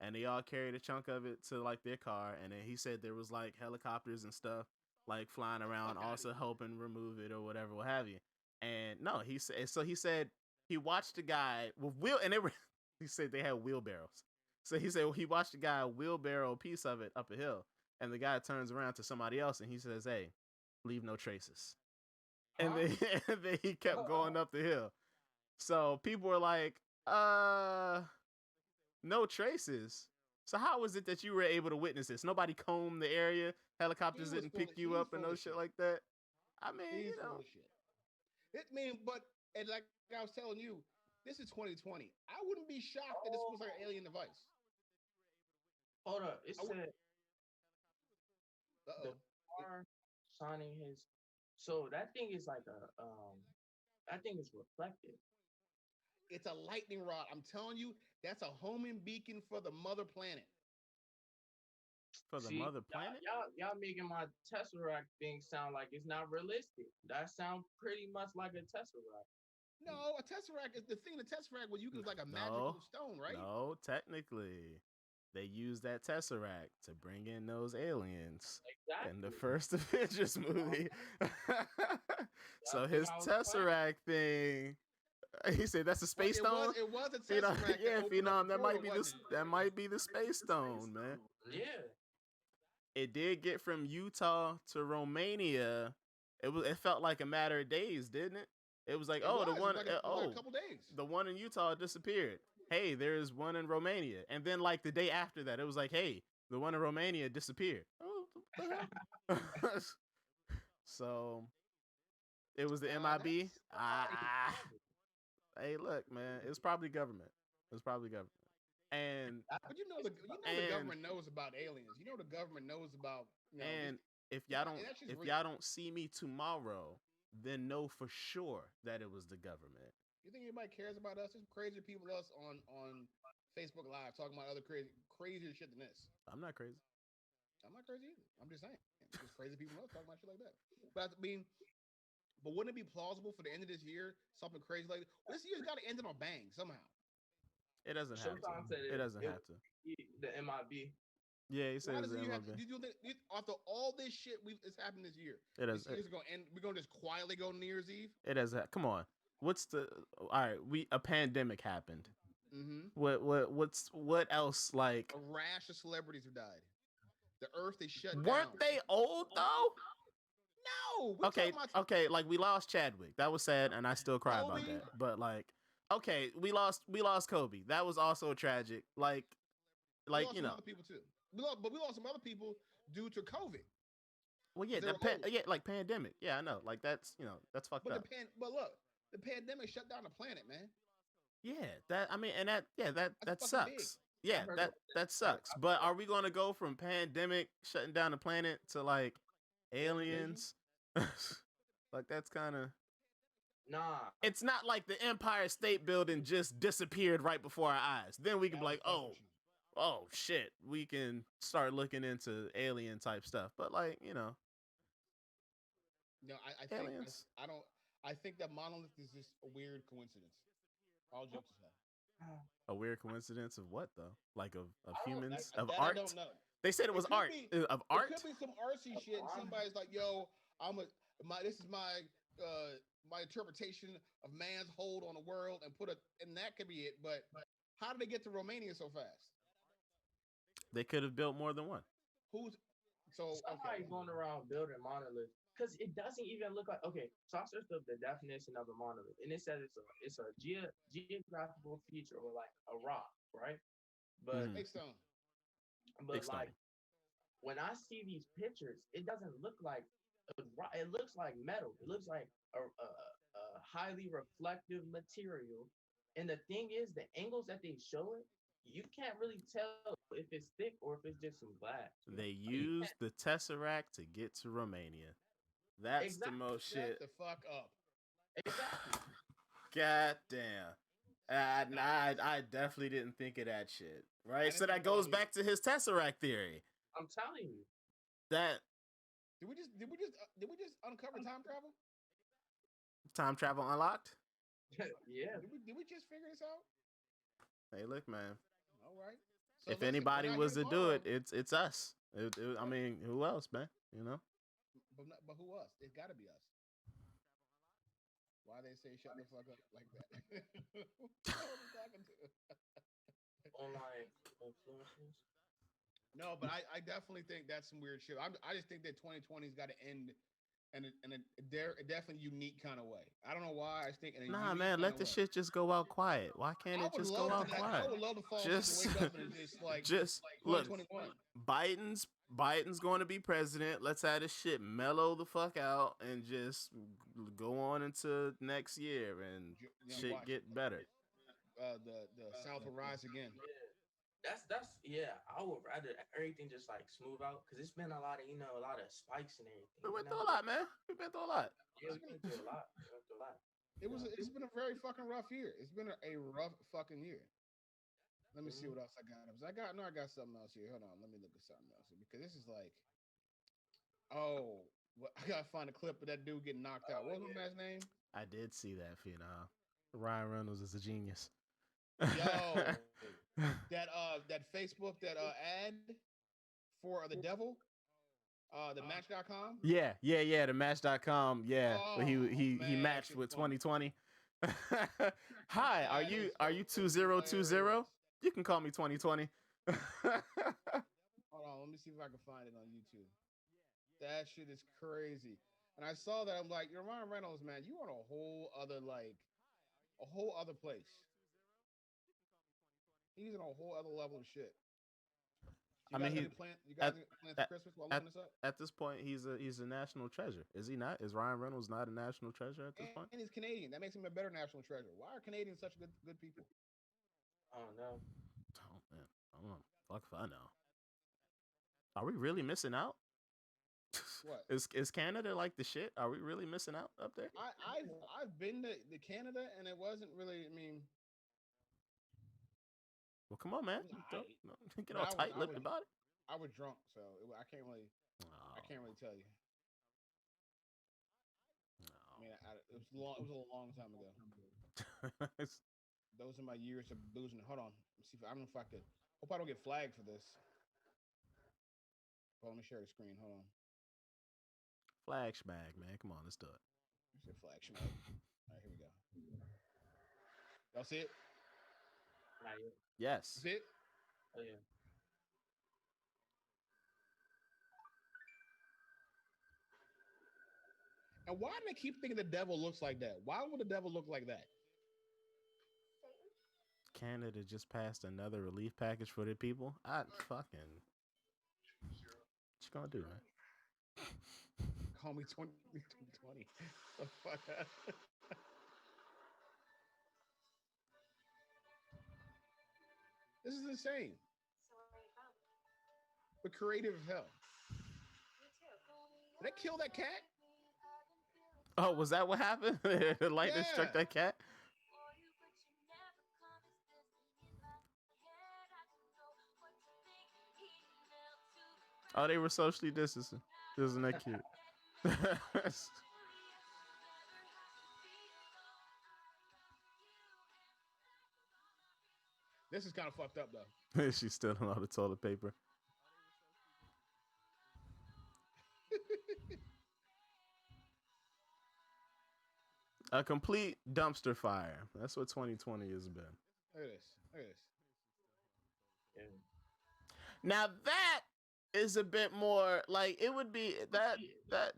and they all carried a chunk of it to like their car. And then he said there was like helicopters and stuff like flying around, Fuck out of also here. helping remove it or whatever, what have you. And no, he said he watched a guy with wheel, and they were he said they had wheelbarrows. So he said he watched a guy wheelbarrow a piece of it up a hill, and the guy turns around to somebody else and he says, "Hey, leave no traces." And Huh? then, and then he kept going up the hill. So people were like, no traces. So how was it that you were able to witness this? Nobody combed the area, helicopters didn't pick you He's up and full no of shit shit. like that. I mean, He's full of shit. It mean, but and like I was telling you, this is 2020. I wouldn't be shocked that this was like an Oh, alien device. hold up. It I would. said Uh the oh. car shining his. So that thing is like that thing is reflective. It's a lightning rod. I'm telling you, that's a homing beacon for the mother planet. for the See, mother planet. y'all making my Tesseract thing sound like it's not realistic. That sounds pretty much like a Tesseract. No, a tesseract is the thing. The tesseract was used as like a No, magical stone, right? no, technically, they used that tesseract to bring in those aliens in the Exactly. first Avengers movie. Y'all So think his I was playing? testeract thing, he said that's a Well, space stone. it was a Phenom, tesseract that yeah, opened up Phenom, the that portal, might be wasn't this. it? That might be the space stone, man. Yeah. It did get from Utah to Romania. It felt like a matter of days, didn't it? It was like, It oh, was. the It was one, like a couple days. the one in Utah disappeared. Hey, there's one in Romania, and then like the day after that, it was like, hey, the one in Romania disappeared. Oh, what the hell? So it was the MIB. Ah, hey, look, man, it was probably government. It was probably government, and But the government knows about aliens. You know the government knows about and if it's y'all not- don't that shit's if real. y'all don't see me tomorrow, then know for sure that it was the government. You think anybody cares about us? There's crazier people than us on Facebook Live talking about other crazier shit than this. I'm not crazy. I'm not crazy either. I'm just saying. There's crazy people than us talking about shit like that. But I mean, but wouldn't it be plausible for the end of this year something crazy like this? This year's got to end on a bang somehow. It doesn't have Showtime to. said It doesn't have to. the MIB. Yeah, he Why says does the it have to? MLB. Do you think after all this shit it's happened this year? It This does. year's gonna end. We're gonna just quietly go New Year's Eve. It does. Come on. What's the? All right, a pandemic happened. Mm-hmm. What else? Like A rash of celebrities have died. The Earth is shut down. weren't they old though? No. Okay, okay. Like we lost Chadwick. That was sad, and I still cry about Kobe? that. But like, okay, we lost Kobe. That was also tragic. Like We lost you some know. other people too. But we lost some other people due to COVID. Well, yeah, They were old. yeah, like pandemic. Yeah, I know. Like that's that's fucked up. But look, the pandemic shut down the planet, man. Yeah, that I mean, and that that That's sucks. fucking big. Yeah, I heard that sucks. But are we gonna go from pandemic shutting down the planet to like aliens? Like that's kind of Nah. it's not like the Empire State Building just disappeared right before our eyes. Then we can be like, oh shit, we can start looking into alien type stuff. But like, No, I think aliens. I don't. I think that monolith is just a weird coincidence. All jokes aside. A weird coincidence of what though? Like of I don't- humans That of I art. don't know. They said it was could art be- of art. It could be some artsy shit. And somebody's like, "Yo, this is my interpretation of man's hold on the world," and that could be it. But how did they get to Romania so fast? They could have built more than one. Somebody's going around building monoliths because it doesn't even look like. Okay, so I searched up the definition of a monolith, and it says it's a geographical feature or like a rock, right? But Big stone. but Big stone. like when I see these pictures, it doesn't look like a rock. It looks like metal. It looks like a highly reflective material. And the thing is, the angles that they show it, you can't really tell if it's thick or if it's just some glass. They used the Tesseract to get to Romania. That's Exactly. the most Shut shit. the fuck up. Exactly. God damn. I definitely didn't think of that shit. Right? So didn't that think goes about it back to his Tesseract theory. I'm telling you. That Did we just uncover time travel? time travel unlocked? Yeah. Did we just figure this out? Hey, look, man. All right. So If listen, anybody we're not was here to do tomorrow, it, it's us. I mean, who else, man? but who us? It's got to be us. Why they say shut the fuck up like that? Who are we talking to? Online influencers. No, but I definitely think that's some weird shit. I just think that 2020's got to end in a definitely unique kind of way. I don't know why. I just think in a Nah, unique man, let kinda the way. shit just go out quiet. Why can't I it would just love go out to, quiet? I would love to fall Just- asleep and wake up and it's just like Just look, 2021. Biden's going to be president. Let's have this shit mellow the fuck out and just go on into next year and shit watch get better. the South will rise again. That's I would rather everything just like smooth out because it's been a lot of a lot of spikes and everything. We went through a lot, man. We've been through a lot. Yeah, we went through a lot. We went through a lot. It's been a very fucking rough year. It's been a rough fucking year. Let me see Mhm. what else I got. I got something else here. Hold on, let me look at something else here because this is like, oh, I gotta find a clip of that dude getting knocked out. What was my man's name? I did see that phenom. Ryan Reynolds is a genius. Yo, that Facebook ad for the devil, the Match.com. yeah. The Match.com. Yeah, but Oh he man, that matched shit's with funny. 2020. Hi, That is are you 2020? hilarious. You can call me 2020. Hold on, let me see if I can find it on YouTube. That shit is crazy. And I saw that I'm like, you're Ryan Reynolds, man. You on a whole other a whole other place. He's in a whole other level of shit. I You mean, guys got he any plan? You guys at got any plans for at Christmas while at looking this up? at this point he's a national treasure. Is he not? Is Ryan Reynolds not a national treasure at this point? And he's Canadian. That makes him a better national treasure. Why are Canadians such good people? I don't know. Oh man, I don't know. Fuck if I know. Are we really missing out? What? Is Canada like the shit? Are we really missing out up there? I've been to Canada and it wasn't really. I mean, Well, come on, man. it was alright, Don't get but all tight lipped about it. I was drunk, so I Oh, can't really tell you. I mean, it was long. It was a long time ago. no. Those are my years of boozing. Hold on. Let me see if I don't know if I could. Hope I don't get flagged for this. Hold on, let me share the screen. Hold on. Flag schmag, man. Come on, let's do it. Let me see flag schmag. All right, here we go. Y'all see it? Not yet. Yes. See it? Oh yeah. And why do they keep thinking the devil looks like that? Why would the devil look like that? Canada just passed another relief package for their people. I fucking. What you gonna do, man? Call me 2020. The fuck? This is insane. But creative as hell. Did they kill that cat? Oh, was that what happened? The lightning struck Yeah. that cat? Oh, they were socially distancing. Isn't that cute? This is kind of fucked up though. She's still on all the toilet paper. A complete dumpster fire. That's what 2020 has been. Look at this. Look at this. Yeah. Now that is a bit more like it would be that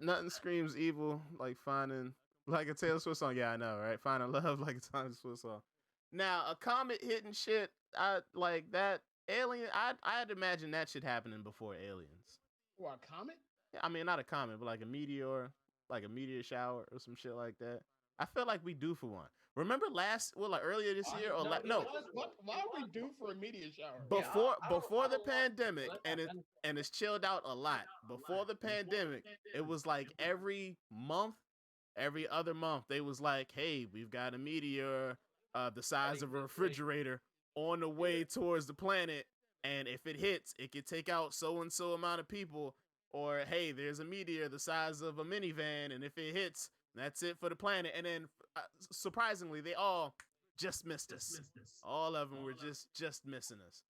nothing screams evil like finding like a Taylor Swift song. Yeah, I know, right? Finding love like a Taylor Swift song. Now a comet hitting shit. I like that alien. I'd imagine that shit happening before aliens. What, a comet? Yeah, I mean not a comet, but like a meteor shower or some shit like that. I feel like we do for one. Remember like earlier this year or no, Why are we due for a meteor shower? before the I don't pandemic, let and that benefit. it's chilled out a lot. Before the pandemic, it was like every month, every other month, they was like, "Hey, we've got a meteor the size of a refrigerator on the way towards the planet, and if it hits, it could take out so and so amount of people." Or, "Hey, there's a meteor the size of a minivan, and if it hits, that's it for the planet." And then, surprisingly, they all just missed us. All of them were just missing us.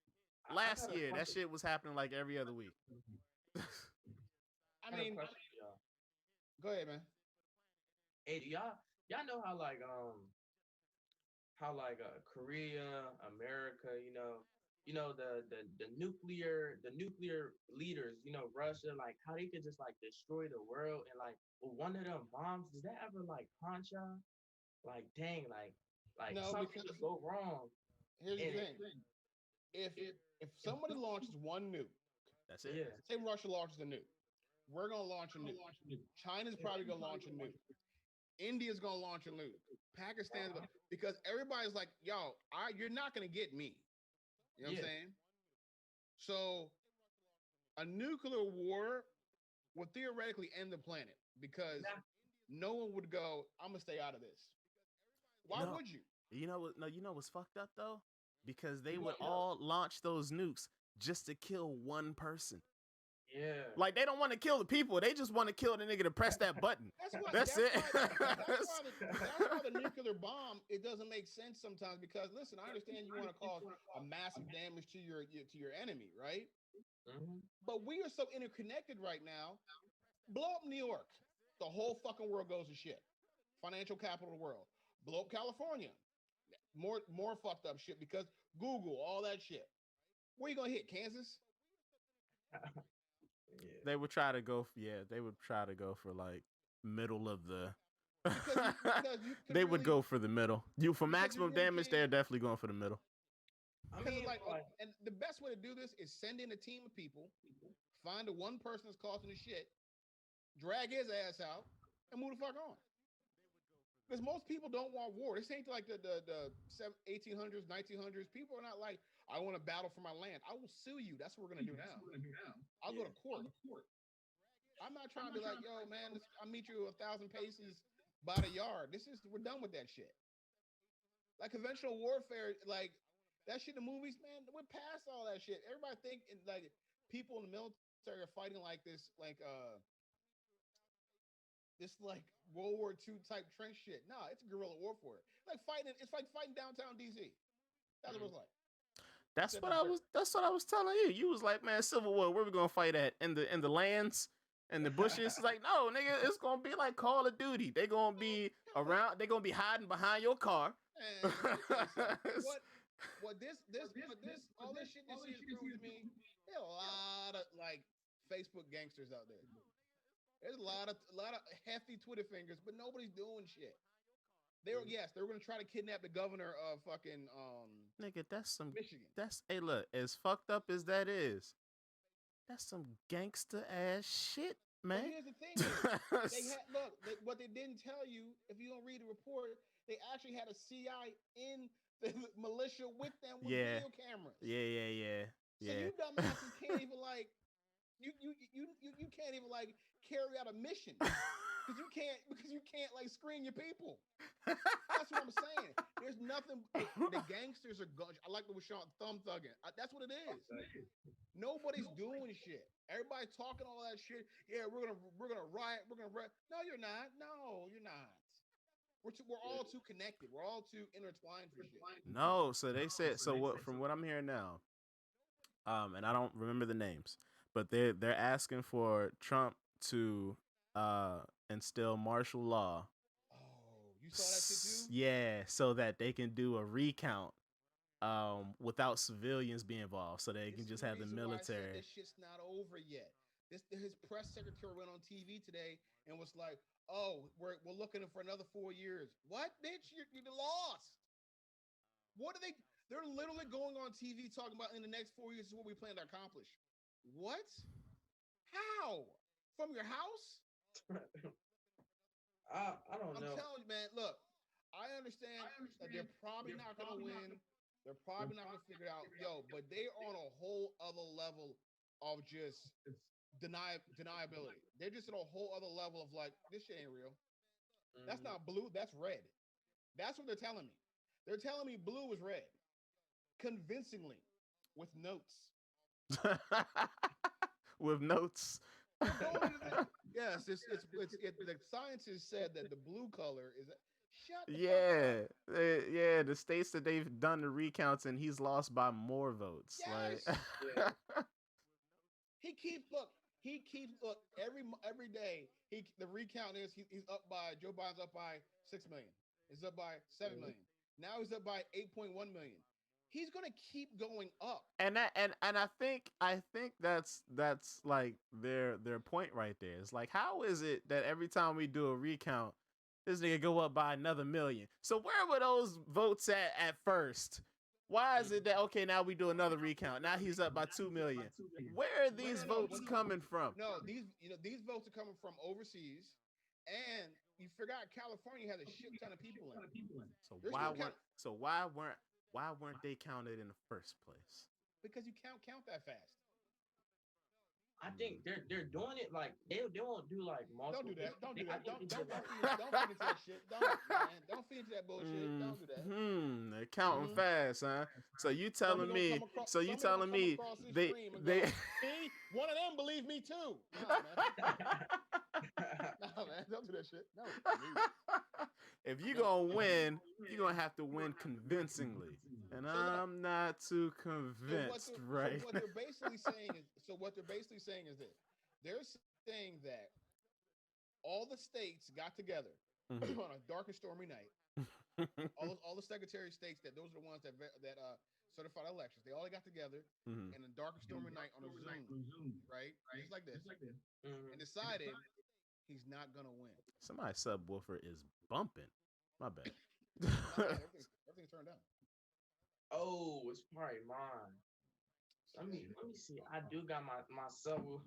I Last got a year, that question. shit was happening like every other week. I I got a mean, question for y'all. go ahead, man. Hey, do y'all know how Korea, America, the nuclear leaders, Russia, like how they could just like destroy the world and like with one of them bombs, does that ever like haunt y'all? Like dang, like No, something because could go wrong here's the in it. thing. If if somebody launches one nuke, That's it. Yeah. say Russia launches a nuke, we're gonna launch a nuke. China's probably gonna launch a nuke. India's gonna launch a nuke. Pakistan's gonna, because everybody's like, yo, you're not gonna get me. You know what I'm Yeah. saying? So a nuclear war would theoretically end the planet because Nah, no one would go, I'm gonna stay out of this. Why No, would you? you know what? No, you know what's fucked up though? because they You would know, all launch those nukes just to kill one person. yeah. Like they don't want to kill the people; they just want to kill the nigga to press that button. That's That's it. why the nuclear bomb, it doesn't make sense sometimes, because listen, I understand you want to cause a massive damage to your enemy, right? Mhm. But we are so interconnected right now. Blow up New York, the whole fucking world goes to shit. Financial capital of the world. Blow up California, more fucked up shit because Google, all that shit. Where you gonna hit? Kansas? Yeah. They would try to go. They would try to go for like middle of the. Because you could They would really, go for the middle. You for because you maximum really damage, can't. they're definitely going for the middle. I Because mean, it's like, like, and the best way to do this is send in a team of people, find the one person that's causing the shit, drag his ass out, and move the fuck on. Because most people don't want war. This ain't like the 1800s, 1900s. People are not like, I want to battle for my land. I will sue you. That's what we're gonna do now. I'll go yeah. to court. I'm not trying to be like, yo, man, I'll meet you 1,000 paces by the yard. We're done with that shit. Like conventional warfare, like that shit in the movies, man, we're past all that shit. Everybody think like people in the military are fighting like this like World War II type trench shit. No, it's guerrilla warfare. It's like fighting downtown DC. That's what it's like. That's what I was. That's what I was telling you. You was like, man, Civil War. Where we gonna fight at? In the lands and the bushes? It's like, no, nigga. It's gonna be like Call of Duty. They gonna be around. They gonna be hiding behind your car. And what this all this shit this year's proved to me, there are a lot of like Facebook gangsters out there. There's a lot of hefty Twitter fingers, but nobody's doing shit. They were gonna try to kidnap the governor of fucking Nigga, that's some. Michigan. That's hey, look. As fucked up as that is, that's some gangster ass shit, But man. here's the thing: what they didn't tell you, if you don't read the report, they actually had a CI in the militia with them with Yeah. video cameras. Yeah. So you dumbasses can't even like you can't even like carry out a mission because you can't like screen your people. That's what I'm saying. There's nothing. The gangsters are going. I like the Sean thumb thugging. That's what it is. Nobody's doing shit. Everybody talking all that shit. Yeah, we're gonna riot. We're gonna riot. No, you're not. No, you're not. We're all too connected. We're all too intertwined for shit. No, so they said. So what? From what I'm hearing now, and I don't remember the names, but they're asking for Trump to instill martial law. Oh, you saw that shit too? Yeah, so that they can do a recount without civilians being involved, so they can just have the military. This shit's not over yet. His press secretary went on TV today and was like, "Oh, we're looking for another 4 years." What, bitch? You lost. What are they? They're literally going on TV talking about in the next 4 years is what we plan to accomplish. What? How? From your house? I don't know. I'm telling you, man. Look, I understand that they're probably not going to win. They're probably not going to figure it out, but they're on a whole other level of just deniability. They're just at a whole other level of like, this shit ain't real. That's not blue. That's red. That's what they're telling me. They're telling me blue is red, convincingly, with notes. With notes. Yes, the scientists said that the blue color is. Shut the fuck up. Yeah. The states that they've done the recounts and he's lost by more votes. Yes. Like, He keeps every day. The recount is he's up by Joe Biden's up by 6 million. He's up by 7 million. Now he's up by 8.1 million. He's gonna keep going up. And I think that's like their point right there. It's like, how is it that every time we do a recount, this nigga go up by another million? So where were those votes at first? Why is it that now we do another recount? Now he's up by 2 million. Where are these votes coming from? No, these votes are coming from overseas, and you forgot California has a shit ton of people in it. So why weren't they counted in the first place? Because you can't count that fast. I think they're doing it like they won't do like Don't multiple. do that. Don't do I that. think Don't they don't did don't like feed, don't feed into that shit. Don't man. Don't feed into that bullshit. Don't do that. They're counting Hmm fast, huh? So you telling me? So you Somebody gonna telling come me across this they stream and they? go, see, one of them believe me too. Nah, man, fuck that. Nah, man, don't do that shit. No, If you no. gonna win, you're gonna have to win convincingly, and So look, I'm not too convinced, right? what they're basically saying is this. They're saying that all the states got together Mhm. on a dark and stormy night. All the Secretary of States that those are the ones that certified elections. They all got together Mhm. in a dark and stormy night on a Zoom, right? Just like this, Mhm. and decided he's not gonna win. Somebody's subwoofer is bumping. My bad. Not mine. Everything's turned down. Oh, it's probably mine. Let me see. I do got my sub. Young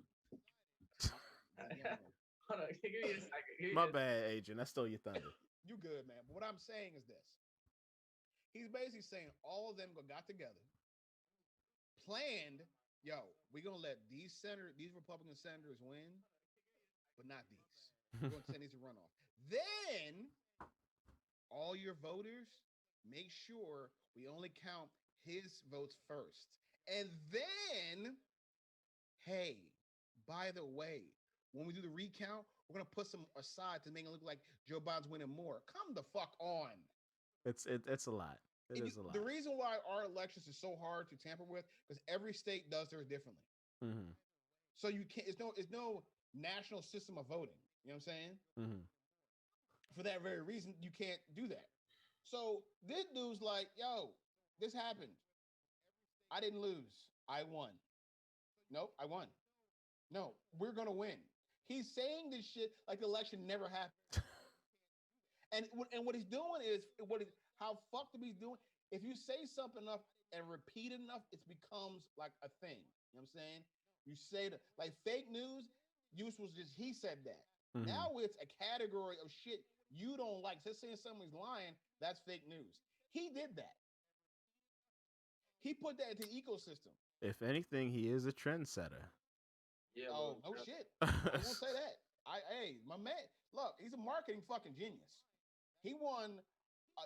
man. Hold on, give me a second. My bad, Adrian. I stole your thunder. You good, man. But what I'm saying is this. He's basically saying all of them got together, planned, yo, we're gonna let these Republican senators win, but not these. We're gonna send these to runoff. Then all your voters, make sure we only count his votes first. And then, hey, by the way, when we do the recount, we're gonna put some aside to make it look like Joe Biden's winning more. Come the fuck on. It's a lot. It And is a lot. the reason why our elections is so hard to tamper with because every state does theirs differently. Mm-hmm. So you can't. It's no national system of voting. You know what I'm saying? Mm-hmm. For that very reason, you can't do that. So this dude's like, yo, this happened. I didn't lose. I won. Nope, I won. No, we're gonna win. He's saying this shit like the election never happened. And what he's doing is how fucked up he's doing. If you say something enough and repeat it enough, it becomes like a thing. You know what I'm saying? You say that like fake news, use was just he said that. Mm-hmm. Now it's a category of shit you don't like. So saying somebody's lying, that's fake news. He did that. He put that into the ecosystem. If anything, he is a trendsetter. Yeah. Oh, no shit. I won't say that. Hey, my man, look, he's a marketing fucking genius. He won.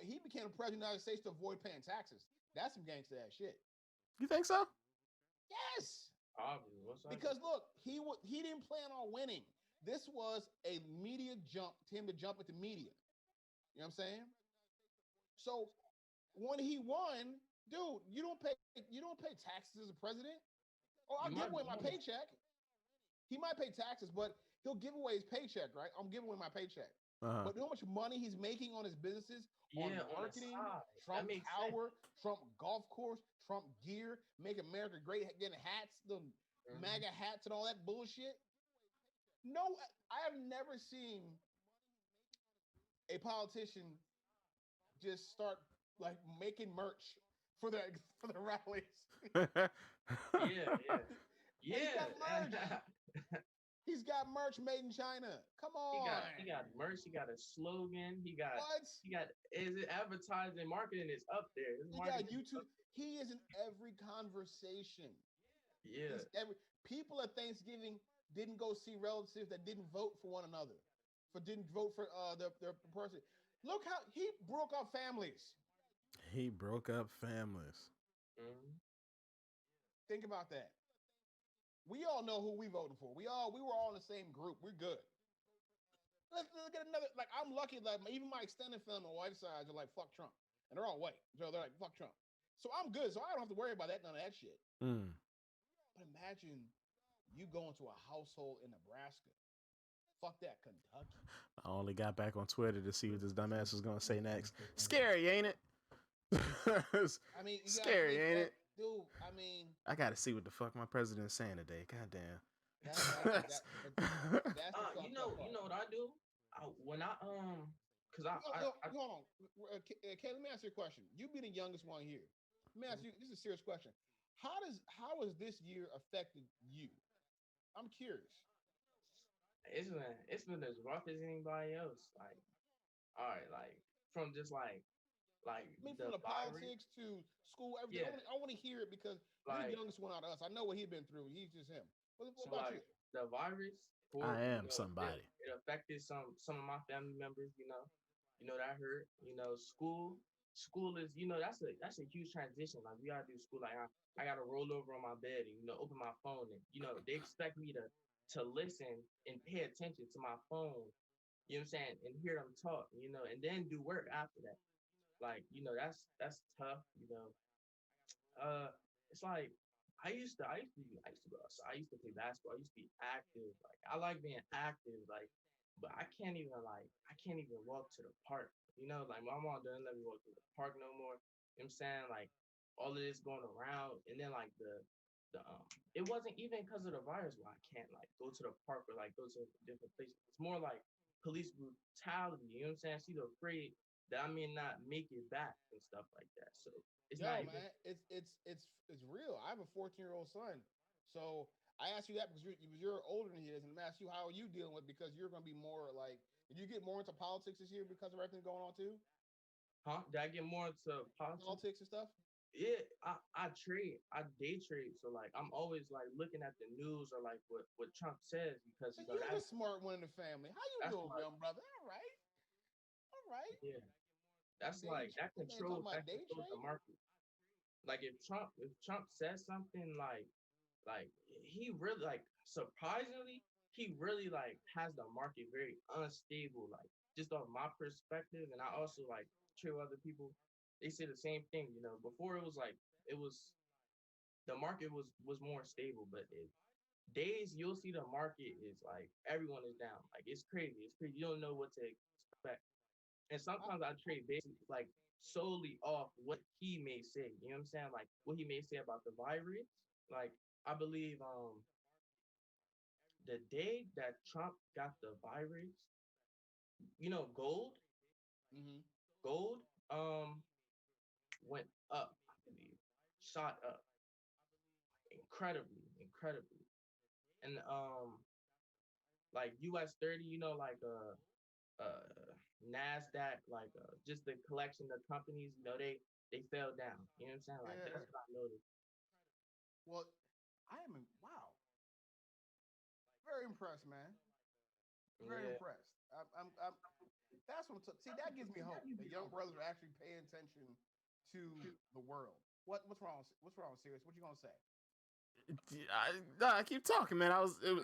He became the president of the United States to avoid paying taxes. That's some gangster ass shit. You think so? Yes, Obviously, what's that? because look, he didn't plan on winning. This was a media jump to him to jump into media. You know what I'm saying? So when he won, dude, you don't pay taxes as a president. Oh, I'll You give might away be my right. paycheck. He might pay taxes, but he'll give away his paycheck, right? I'm giving away my paycheck. Uh-huh. But you know how much money he's making on his businesses, on Yeah, on the marketing, side. Trump That makes Tower, Trump golf course, Trump gear, make America great, getting hats, the Mhm. MAGA hats and all that bullshit. No, I have never seen a politician just start like making merch for the for the rallies. Yeah, yeah, He's got merch. yeah. He's got merch made in China. Come on. He got merch. He got a slogan. What? He got is it advertising marketing is up there. His He got marketing is YouTube. up He is in every conversation. there. He's every people at Thanksgiving didn't go see relatives that didn't vote for one another, didn't vote for their person. Look how he broke up families. He broke up families. Yeah. Mhm. Think about that. We all know who we voting for. We were all in the same group. We're good. Let's get another. Like I'm lucky. Like even my extended family, my wife's side, are like fuck Trump, and they're all white. So they're like fuck Trump. So I'm good. So I don't have to worry about none of that shit. Mm. But imagine you going to a household in Nebraska. Fuck that, Kentucky. I only got back on Twitter to see what this dumbass was gonna say next. Scary, ain't it? I mean, you Scary, ain't it? dude? I mean, I gotta see what the fuck my president's saying today. Goddamn. that's the You know what I do? When I cause hold on. Kay, let me ask you a question. You be the youngest one here. Let me ask you. This is a serious question. How has this year affected you? I'm curious. it's been as rough as anybody else. Like, all right, like from just like I mean, the from the virus, politics to school, everything. yeah, I want to hear it because you're the like youngest one out of us. I know what he's been through. He's just him. What So about you? like the virus, I for am somebody. it affected some of my family members. That hurt. School is that's a huge transition. Like we gotta do school. Like I gotta roll over on my bed and open my phone and they expect me to listen and pay attention to my phone. You know what I'm saying, and hear them talk. And then do work after that. Like that's tough. Uh, it's like I used to go outside. I used to play basketball. I used to be active. Like I like being active. Like, but I can't even walk to the park. Like my mom doesn't let me walk to the park no more. You know what I'm saying? Like all of this going around, and then like the it wasn't even because of the virus why I can't like go to the park or like go to different places. It's more like police brutality. You know what I'm saying? She's afraid that I may not make it back and stuff like that. So it's not Yo, even. man, it's real. I have a 14-year-old son, so I asked you that because you're older than he is, and I'm asking you how are you dealing with it because you're going to be more like. Did you get more into politics this year because of everything going on too? Huh? Did I get more into politics? Politics and stuff. Yeah, I trade. I day trade. So like I'm always like looking at the news or like what Trump says because So you're the that's smart one in the family. How you that's doing, like young brother? All right. yeah. That's Day like that that man talking controls about that day controls the trading. market. Like if Trump says something like he really like surprisingly he really like has the market very unstable like just off my perspective and I also like trade with other people they say the same thing before it was like it was the market was more stable but days you'll see the market is like everyone is down like it's crazy you don't know what to expect and I, sometimes I trade basically like solely off what he may say. You know what I'm saying? Like what he may say about the virus. Like I believe the day that Trump got the virus, gold, mm-hmm. gold went up, I believe. Shot up incredibly, incredibly. And like US 30, like NASDAQ, like just the collection of companies, they fell down. You know what I'm saying? Like Yeah. that's what I noticed. Well, I am. Wow. Very impressed, man. Very Yeah. impressed. I'm that's what see. That gives me hope that young brothers are actually paying attention to the world. What's wrong? What's wrong, serious? What you gonna say? I keep talking, man.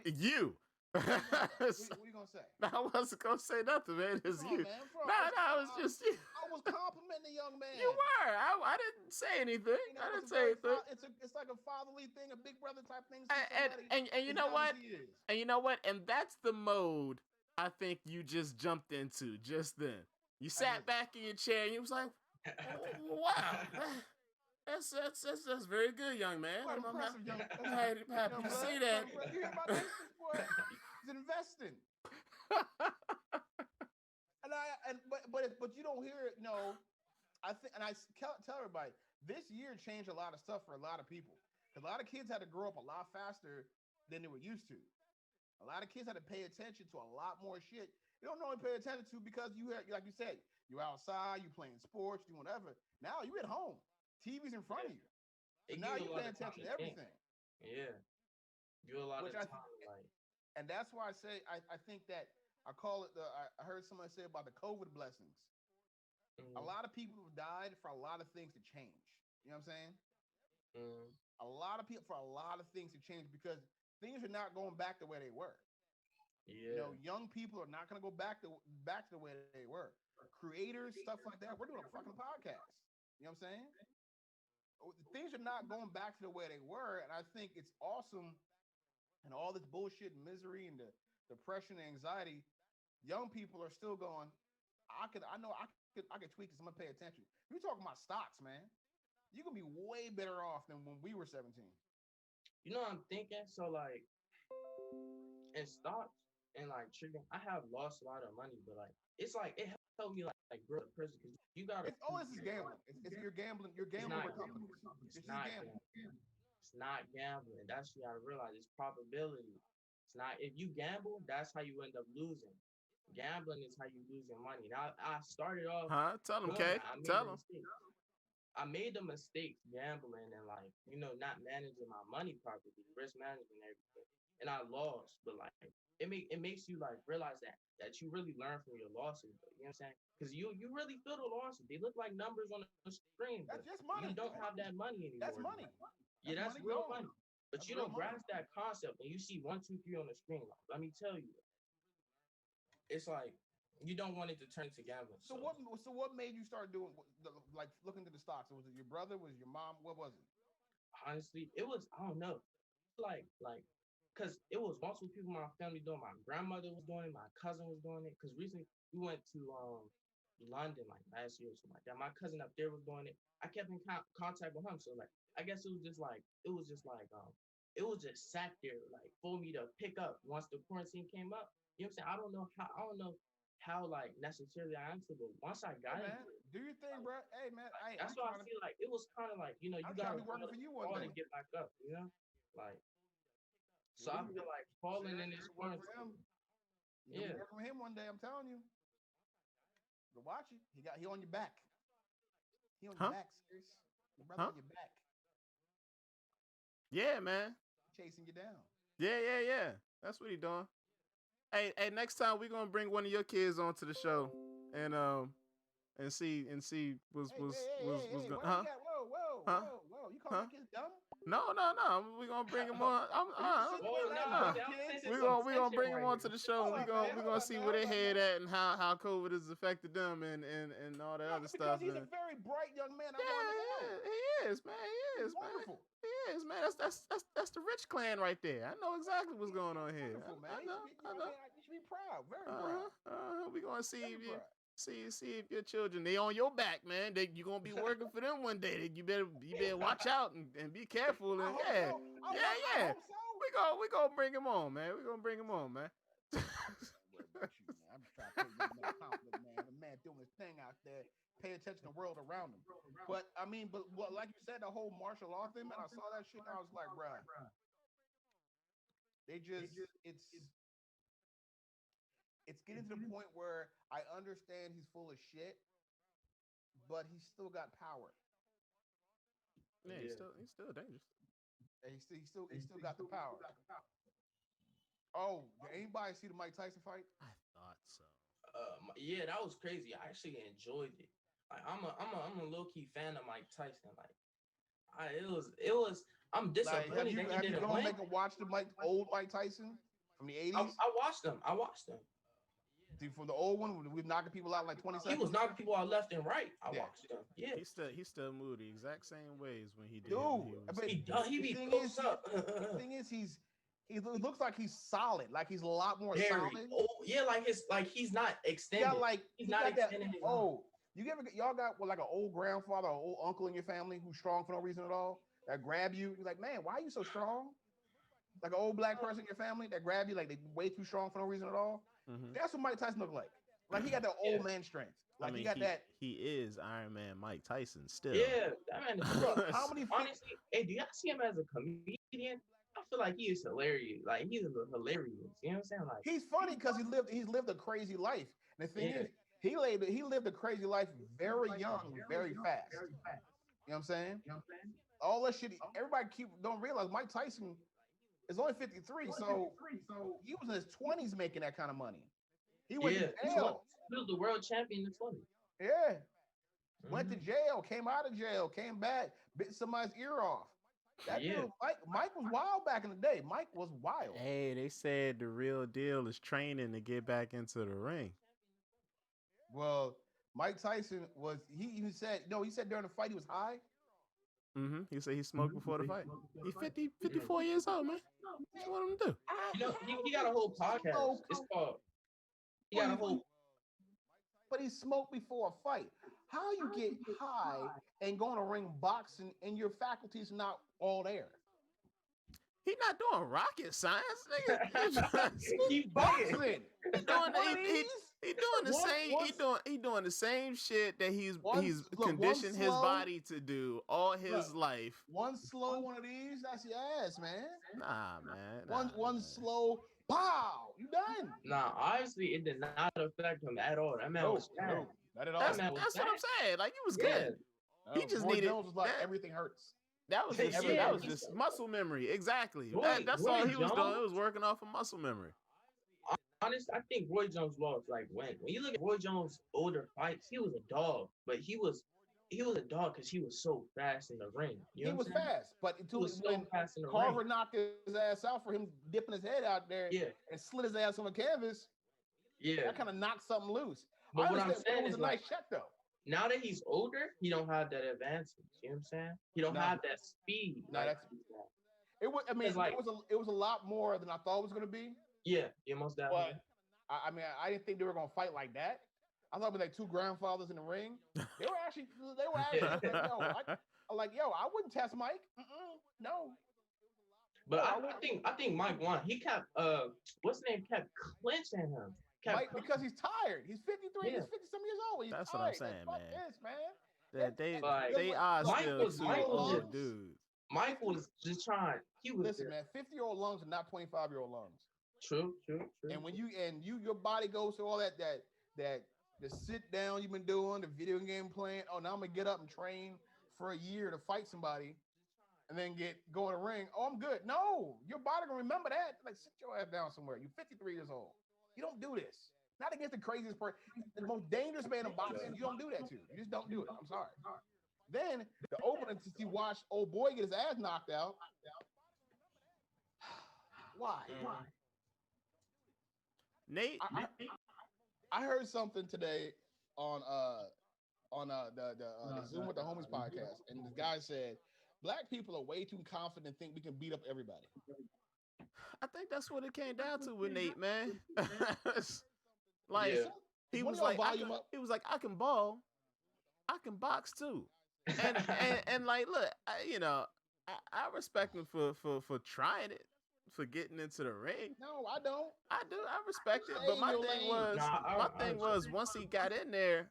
You. What you gonna say? I What you gonna say? wasn't gonna say nothing, man. What's It's wrong, you. man? What's No, wrong? no, it was just you. I was complimenting the young You man. were. I didn't say anything. I It's didn't a say very anything. it's like a fatherly thing, a big brother type thing. See And somebody and and you as know young as what? he is. And you know what? And that's the mode I think you just jumped into just then. You I sat did. back in your chair and you was like, "Oh, wow, that's very good, young man. Quite I'm impressive, happy, happy young to brother. see Quite that." impressive. You hear about this boy? He's investing. But you don't hear it. No, I think, and tell everybody this year changed a lot of stuff for a lot of people. Because a lot of kids had to grow up a lot faster than they were used to. A lot of kids had to pay attention to a lot more shit. You don't normally pay attention to because like you said, you're outside, you playing sports, doing whatever. Now you at home, TV's in front Yeah. of you, so It now gives you you a lot paying of time attention to to think. everything. Yeah. Give you a lot Which of time like and that's why I say I think that I call it I heard someone say about the COVID blessings. A mm, lot of people have died for a lot of things to change. You know what I'm saying? mm, A lot of people for a lot of things to change because things are not going back the way they were. yeah. Young people are not going to go back to the way they were. Creators, stuff like that. We're doing a fucking podcast. You know what I'm saying? Things are not going back to the way they were, and I think it's awesome. And all this bullshit, and misery, and the depression, and anxiety. Young people are still going. I could tweak this. I'm gonna pay attention. You're talking about stocks, man. You can be way better off than when we were 17. You know what I'm thinking? So like in stocks and like trading, I have lost a lot of money, but like it helped me like grow as a person because you gotta It's all this is gambling. It's you're gambling. You're it's gambling not with companies. gambling. It's This is not gambling. gambling. It's not gambling. That's what you gotta realize. It's probability. It's not if you gamble, that's how you end up losing. Gambling is how you lose your money. Now I started off Huh? Tell him, doing K. that. I made Tell a him. mistake. I made the mistake gambling and like not managing my money properly, risk managing everything, and I lost. But like it makes you like realize that you really learn from your losses. Though, you know what I'm saying? Because you really feel the losses. They look like numbers on the screen, but That's just you money. don't have that money That's anymore. money. Yeah, That's that's money real gone. money. But That's you real don't money. grasp that concept when you see 1, 2, 3 on the screen. Like, let me tell you, it's like you don't want it to turn to gambling. So what made you start doing like looking at the stocks? Was it your brother? Was it your mom? What was it? Honestly, it was I don't know, like, cause it was multiple people in my family doing. My grandmother was doing it. My cousin was doing it. Cause recently we went to London like last year or something like that. My cousin up there was doing it. I kept in contact with him, so like I guess it was just sat there like for me to pick up once the quarantine came up. You know what I'm saying? I don't know how like necessarily I answered, but once I Hey got man, into it, do your thing, bro. Hey man, like, I'm that's why I trying to feel like it was kind of like you I'm trying gotta to be working for you one fall day. to get back up, like. So Yeah, I feel like falling in this you work for him. quarantine. You'll be Yeah, working for him one day. I'm telling you. But watch it. He on your back. He on your Huh? back, serious. Your brother Huh? on your back, Yeah, man. chasing you down. Yeah. That's what he doing. Hey, next time we gonna bring one of your kids onto the show, and see what's going. Where we Huh? at? Huh? Whoa. You call Huh? my kids dumb? No. We gonna bring him on. Are you oh insinuating I nah, Nah. abuse I'm kids? sensing some We gonna tension bring him right onto here. the show. And we gonna see where Hold they up, head man. at and how COVID has affected them and all that No, other because stuff. he's And a very bright young man. I want him to know. yeah, he is, man. He He's is, man. wonderful. He is, man. That's the rich clan right there. I know exactly what's going on here. Wonderful, man. I You know. should be, you know what I mean? You should be proud. Very proud. We gonna see Very if you proud. see if your children they on your back, man. You gonna be working for them one day. You better watch out and be careful. I And hope yeah, so. I yeah. hope so. We gonna bring him on, man. We gonna bring him on, man. Don't worry about you, man. I'm just trying to take this man compliment, man. The man doing his thing out there. Pay attention to the world around him. But I mean, but what, like you said, the whole martial law thing, man. I saw that shit and I was like, bruh, they just it's getting to the point where I understand he's full of shit, but he's still got power. Yeah, Yeah. he's still dangerous. And he still got the power. Oh, did anybody see the Mike Tyson fight? I thought so. Yeah, that was crazy. I actually enjoyed it. Like I'm a low key fan of Mike Tyson. Like it was. I'm Like, disappointed that he have you didn't gone win. back and watched the old Mike Tyson from the I, 80s? I watched them. I watched them. From the old one, we knocking people out like 20 He was seconds. knocking people out left and right. I Yeah. watched them. Yeah, He still moved the exact same ways when he did. Dude, when he was, but he the be thing close is, up. the thing is, he looks like he's solid. Like he's a lot more Very. solid. Oh yeah, like he's not He extended. got like He's he not got that. extending his Oh, y'all got like an old grandfather or old uncle in your family who's strong for no reason at all that grab you. You're like, man, why are you so strong? Like an old black person in your family that grab you like they way too strong for no reason at all. Mhm. That's what Mike Tyson looked like. Like he got that old man strength. Like I mean, he got that. he is Iron Man Mike Tyson still. Yeah, that man is Look, how many? honestly, hey, do y'all see him as a comedian? I feel like he is hilarious. Like he's hilarious. You know what I'm saying? Like He's funny because he's lived a crazy life. And the thing Yeah. is, he lived a crazy life very young, very fast. You know what I'm saying? All that shit. Everybody don't realize Mike Tyson is only 53, so he was in his 20s making that kind of money. He went to jail. He was the world champion in 20. Yeah. Went to jail, came out of jail, came back, bit somebody's ear off. That dude, Mike was wild back in the day. Mike was wild. Hey, they said the real deal is training to get back into the ring. Well, Mike Tyson he even said, no, he said during the fight he was high. Mm-hmm. He said he smoked before the fight. He's 54 years old, man. What you want him to do? You know, he got a whole podcast. It's called. He got a whole. But he smoked before a fight. How you get high and going to ring boxing and your faculties not all there? He not doing rocket science, nigga. He Boxing. He doing the same. He doing the same shit that he's conditioned his body to do all his life. One slow one of these, that's your ass, man. Nah, man. One slow, pow, you done. Nah, honestly, it did not affect him at all. That man was fast. Not at all. That's what I'm saying. Like, he was good. He just Roy needed Jones was like that. everything hurts. That was just Yeah, that was he's- just muscle memory. Exactly. Roy That's all he was doing. Jones? It was working off of muscle memory. Honest, I think Roy Jones lost. Like when you look at Roy Jones' older fights, he was a dog, but he was a dog because he was so fast in the ring. You know He what was I'm saying? fast, but He until was so when fast in the Carver ring. knocked his ass out for him dipping his head out there Yeah, and slid his ass on the canvas, yeah. that kind of knocked something loose. But I what I'm understand, but saying it was is a nice like check though. now that he's older, he don't have that advantage. You know what I'm saying? He don't No. have that speed. No, like that's- he got. It was. I mean, It's like- it was a lot more than I thought it was going to be. Yeah, most definitely. But I mean, I didn't think they were going to fight like that. I thought it was like two grandfathers in the ring. They were actually like, yo, I wouldn't test Mike. No. But No, I think Mike won. He kept what's his name kept clinching him. Mike, because he's tired. He's 53. Yeah. He's 50 some years old. He's That's what tired. I'm saying, Fuck man. this, man. Like, They are Mike still was- two Mike was old just- dudes. Mike was just trying. He was Listen, man, 50-year-old lungs are not 25-year-old lungs. True. And when your body goes through all that the sit down you've been doing, the video game playing. Oh, now I'm gonna get up and train for a year to fight somebody, and then go in the ring. Oh, I'm good. No, your body gonna remember that. Like, sit your ass down somewhere. You're 53 years old. You don't do this. Not against the craziest person, the most dangerous man in boxing. You don't do that to. You just don't do it. I'm sorry. Then the opening, since you watched old boy get his ass knocked out. Why? Nate, I heard something today on the Zoom with the Homies podcast, and this guy said black people are way too confident and think we can beat up everybody. I think that's what it came down to with Nate, man. Like Yeah. he One was of y'all like, volume up. he was like, I can ball, I can box too, and like, look, I respect him for trying it, for getting into the ring. No, I don't. I do, I respect it. Stay But in my your thing lane. was, Nah, once he got in there,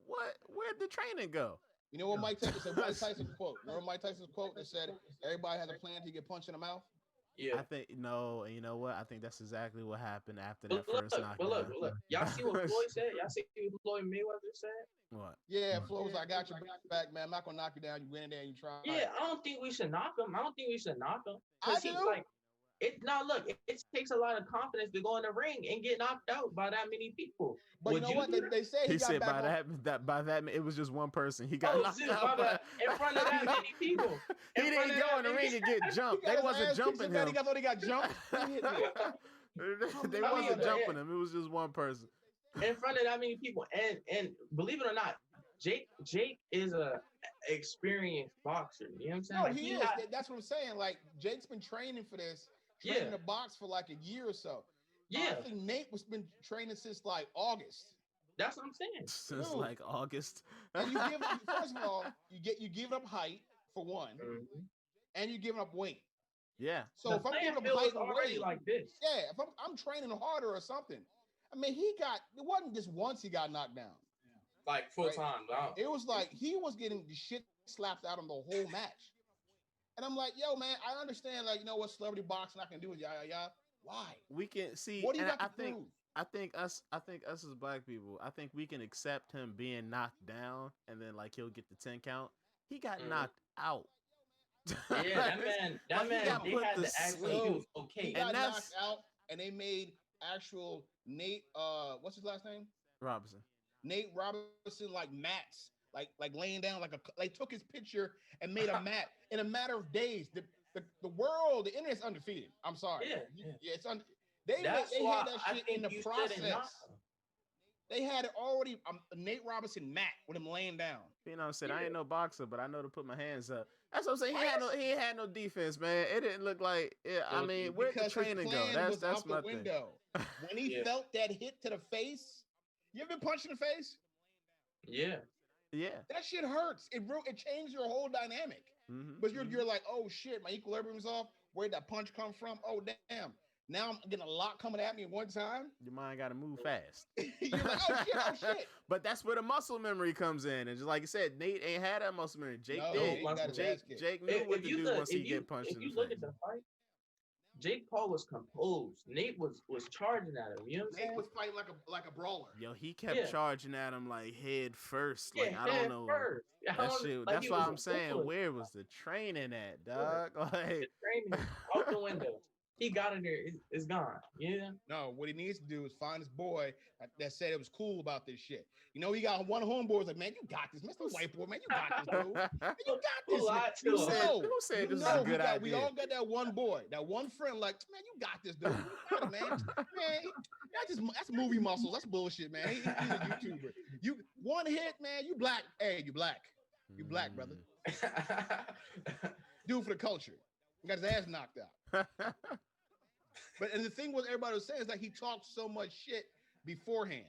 where'd the training go? You know what Mike Tyson said? Mike Tyson's quote. Remember Mike Tyson's quote that said everybody has a plan to get punched in the mouth? Yeah. I think no, and you know what? I think that's exactly what happened after But that first knockdown. look. Y'all see what Floyd said? Y'all see what Floyd Mayweather said? What? Yeah, Flo was like, I got your back, man. I'm not gonna knock you down. You went in there and you tried. Yeah, I don't think we should knock him. I don't think we should knock him. I 'Cause he's do. like, it takes a lot of confidence to go in the ring and get knocked out by that many people. But you Would know what? do They say He got said back by that it was just one person. He got Oh, knocked shit, out. in front of that many people. He In front didn't of go in that the many- ring and get jumped. He got They his wasn't ass kicked so jumping bad, him. He thought he got jumped. He hit me. They I mean, wasn't yeah. jumping him. It was just one person. In front of that many people, and believe it or not, Jake is a experienced boxer. You know what I'm saying? No, Like, he is. had- That's what I'm saying. Like Jake's been training for this, training Yeah. to box for like a year or so. Yeah, I think Nate was been training since like August. that's what I'm saying. Since Dude. like August. And first of all, you give up height for one, and you're giving up weight. Yeah. So The if I'm playing giving up field height is and already weight, like this. yeah, if I'm training harder or something. I mean, it wasn't just once he got knocked down. Like full Right. time. Wow. It was like he was getting the shit slapped out of him the whole match. And I'm like, yo, man, I understand, like, you know what, celebrity boxing I can do, yeah. Why? We can see. What do you and got to prove? I think us as black people, I think we can accept him being knocked down and then like he'll get the 10 count. He got Mhm. knocked out. Yeah, that Like, man, he got they put had to to act like he sleep. was okay. He got And knocked that's- out, and they made actual Nate, what's his last name? Robinson. Nate Robinson, like mats, like laying down they took his picture and made a mat in a matter of days. The world, the internet's undefeated. I'm sorry. Yeah. It's they That's they why had that I shit think in the you shouldn't process. knock him. They had it already. Nate Robinson mat with him laying down. You know, said I Yeah. ain't no boxer, but I know to put my hands up. That's what I'm saying. He ain't had no defense, man. It didn't look like. Yeah, I So, mean, where'd the Because his training go? plan That's was out my the thing. window. When he Yeah. felt that hit to the face, you ever been punched in the face? Yeah. Yeah. That shit hurts. It changed your whole dynamic. Mm-hmm. But you're like, oh shit, my equilibrium's off. Where'd that punch come from? Oh damn. Now I'm getting a lot coming at me at one time. Your mind got to move fast. You're like, oh shit. But that's where the muscle memory comes in. And just like you said, Nate ain't had that muscle memory. Jake No, did. he got his ass kicked. Jake knew what to do once he if get punched if in you the look face. at the fight, Jake Paul was composed. Nate was charging at him. You know what I'm Nate saying? was fighting like a brawler. Yo, he kept Yeah. charging at him like head first. Yeah, Like I don't head know. first. I That don't- shit. like, That's he why was I'm saying, ruthless. where was the training at, Yeah. dog? Like, The training out the window. He got in there. It's gone. Yeah. No, what he needs to do is find his boy that said it was cool about this shit. You know, he got one homeboy was like, man, you got this, Mr. White Boy, man, you got this, dude. Man, you got Who this, man. lied to You him? know, Who said you this is know a good we idea? all got that one boy, that one friend, like, man, you got this, dude. You got it, man. Man, that's movie muscles. That's bullshit, man. He's a YouTuber. You one hit, man, you black. Hey, you black. You black, brother. Do it for the culture. He got his ass knocked out. But and the thing was everybody was saying is like he talked so much shit beforehand.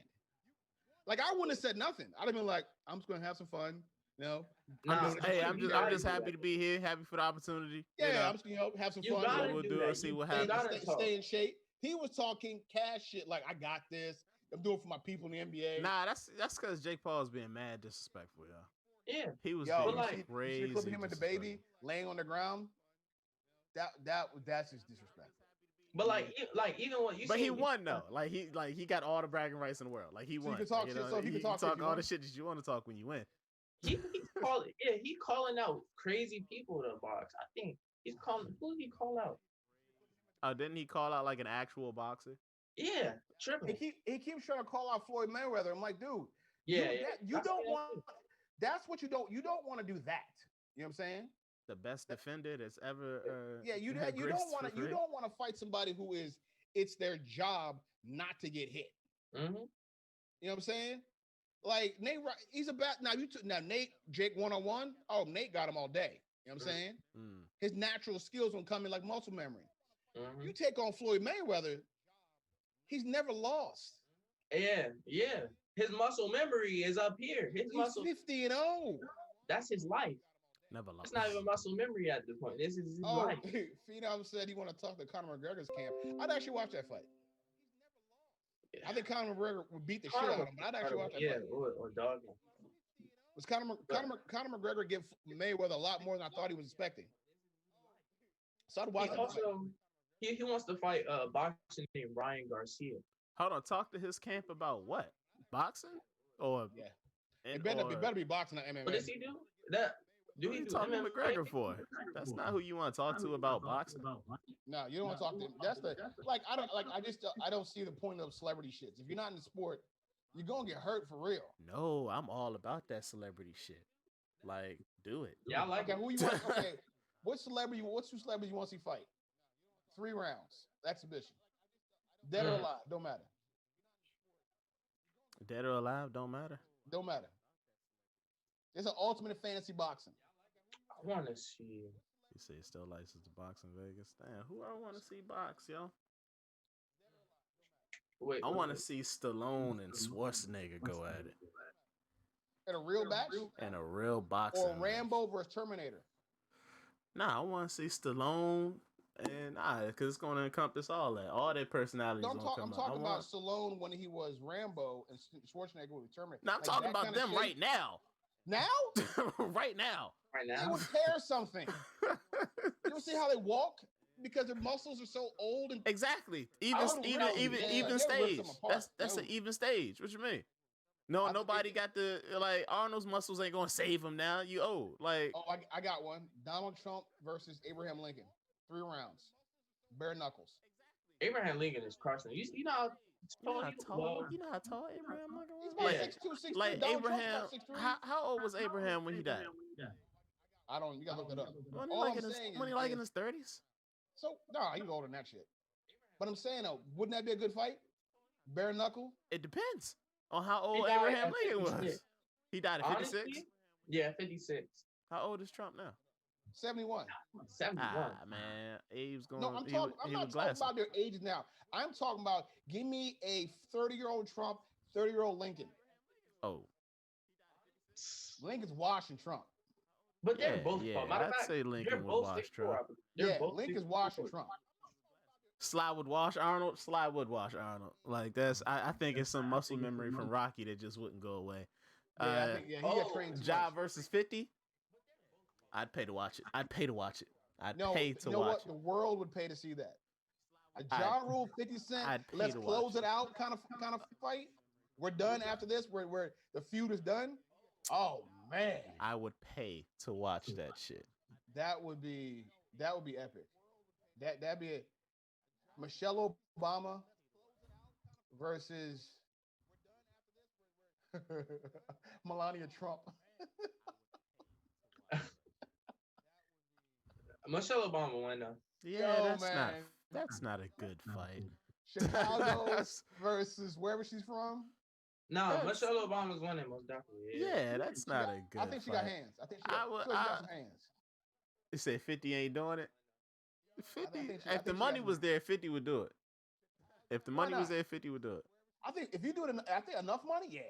Like I wouldn't have said nothing. I'd have been like, I'm just gonna have some fun. You know? Nah, Hey, I'm you just gotta do happy that. to be here. Happy for the opportunity. Yeah, you know, I'm just have some You fun. gotta we'll do do that. it. See what You happens. gotta talk. Stay in shape. He was talking cash shit like I got this. I'm doing it for my people in the NBA. Nah, that's because Jake Paul is being mad disrespectful, y'all. Yeah. He was Yo, being like, you see crazy. the clip of him and the baby laying on the ground. That's just disrespectful. But even when you But see he won though. Like he got all the bragging rights in the world. Like he So you won. can talk Like, shit, so if you can talk shit, you all won. the shit that you want to talk when you win. he calling out crazy people to box. I think he's calling who did he call out? Didn't he call out like an actual boxer? Yeah, tripping. He keeps trying to call out Floyd Mayweather. I'm like, dude, Yeah, you That's don't what I want. think. That's what you don't want to do that. You know what I'm saying? The best defender that's ever. Yeah, you had don't graced want the to. You ring. don't want to fight somebody who is. It's their job not to get hit. Mhm. You know what I'm saying? Like Nate, he's a bat. Now Nate, Jake 1-on-1. Oh, Nate got him all day. You know what I'm saying? Mm. His natural skills will come in like muscle memory. Mhm. You take on Floyd Mayweather, he's never lost. Yeah. His muscle memory is up here. His He's muscle 50-0. that's his life. Never lost. It's not even muscle memory at this point. This is his Oh, life. Phenom said he want to talk to Conor McGregor's camp. I'd actually watch that fight. I think Conor McGregor would beat the shit out of him, but I'd actually watch that Yeah, fight. or dog. Was Conor McGregor give Mayweather a lot more than I thought he was expecting? So I'd watch He that fight. also he wants to fight a boxer named Ryan Garcia. Hold on. Talk to his camp about what? Boxing or Yeah. And, It better be boxing, not MMA. What does he do? That do What are he you do talking to MMA? McGregor for? That's not who you want to talk to about boxing. No, you don't want to talk to him. That's the I don't see the point of celebrity shits. If you're not in the sport, you're gonna get hurt for real. No, I'm all about that celebrity shit. Like, do it. Yeah, I like Okay, it. who you want? Okay, what's two celebrities you want to see fight? 3 rounds, exhibition. Dead or alive, don't matter. Dead or alive, don't matter. Don't matter. It's an ultimate fantasy boxing. I want to see. You say it's still licensed to box in Vegas. Damn, who I want to see box, yo? Wait, I want to see Stallone and Schwarzenegger go at it In a real match, in a real boxing. or match. Rambo versus Terminator. Nah, I want to see Stallone and because it's going to encompass all that. All their personalities No, going to come I'm out. talking about Stallone when he was Rambo and Schwarzenegger was Terminator. Now I'm Like talking that about kinda them shape. right now. Now right now. right they now. would tear something. You ever see how they walk? Because their muscles are so old and Exactly. I would've Even really- even yeah, even they ripped stage. them apart. That's They an even stage. What you mean? No, I nobody think- got the like Arnold's muscles ain't gonna save him now. You old. Like Oh, I got one. Donald Trump versus Abraham Lincoln. 3 rounds. Bare knuckles. Abraham Lincoln is crushing. You know how tall he was? you know how tall Abraham Lincoln He's was? about Like, 6'2", 6'3". like Donald Trump's Abraham, about 6'3". how old was Abraham when he died? I don't. You gotta look that up. Wasn't he All like I'm in his, saying wasn't he is- like in is- his 30s? So nah, he was older than that shit. But I'm saying though, wouldn't that be a good fight? Bare knuckle. It depends on how old died Abraham at Lincoln 56. was. He died at 56. Honestly, yeah, 56. How old is Trump now? 71. 71. Man, Abe's going. No, I'm he, talking. I'm he not was talking glassy. about their ages now. I'm talking about give me a 30-year-old Trump, 30-year-old Lincoln. Oh, Lincoln's washing Trump. But they're yeah, both yeah. tall. Matter of I'd fact, say they're Lincoln would both wash 6'4". Trump. They're Yeah, both Lincoln's 6'4". washing Trump. Sly would wash Arnold. Sly would wash Arnold. Like that's. I think it's some muscle memory from Rocky that just wouldn't go away. Yeah, I think he got trained too Ja much. versus 50. I'd pay to watch it. I'd pay to watch it. I'd No, pay you to know watch what? it. The world would pay to see that. A Ja Rule 50 Cent. I'd pay Let's to close watch it out kind of fight. We're done after this. Where the feud is done. Oh man, I would pay to watch that shit. that would be epic. That'd be it. Michelle Obama versus Melania Trump. Michelle Obama won though. Yeah, Yo, that's not man. that's not a good fight. Chicago That's- versus wherever she's from. No, That's- Michelle Obama's winning most definitely. yeah, that's not a good I think she fight. got hands. I think she I got, would- she got I- some hands. You say 50 ain't doing it? 50, I if think the she money got was hands. there, 50 would do it. If the Why money was not? there, 50 would do it. I think if you do it, I think enough money. Yeah.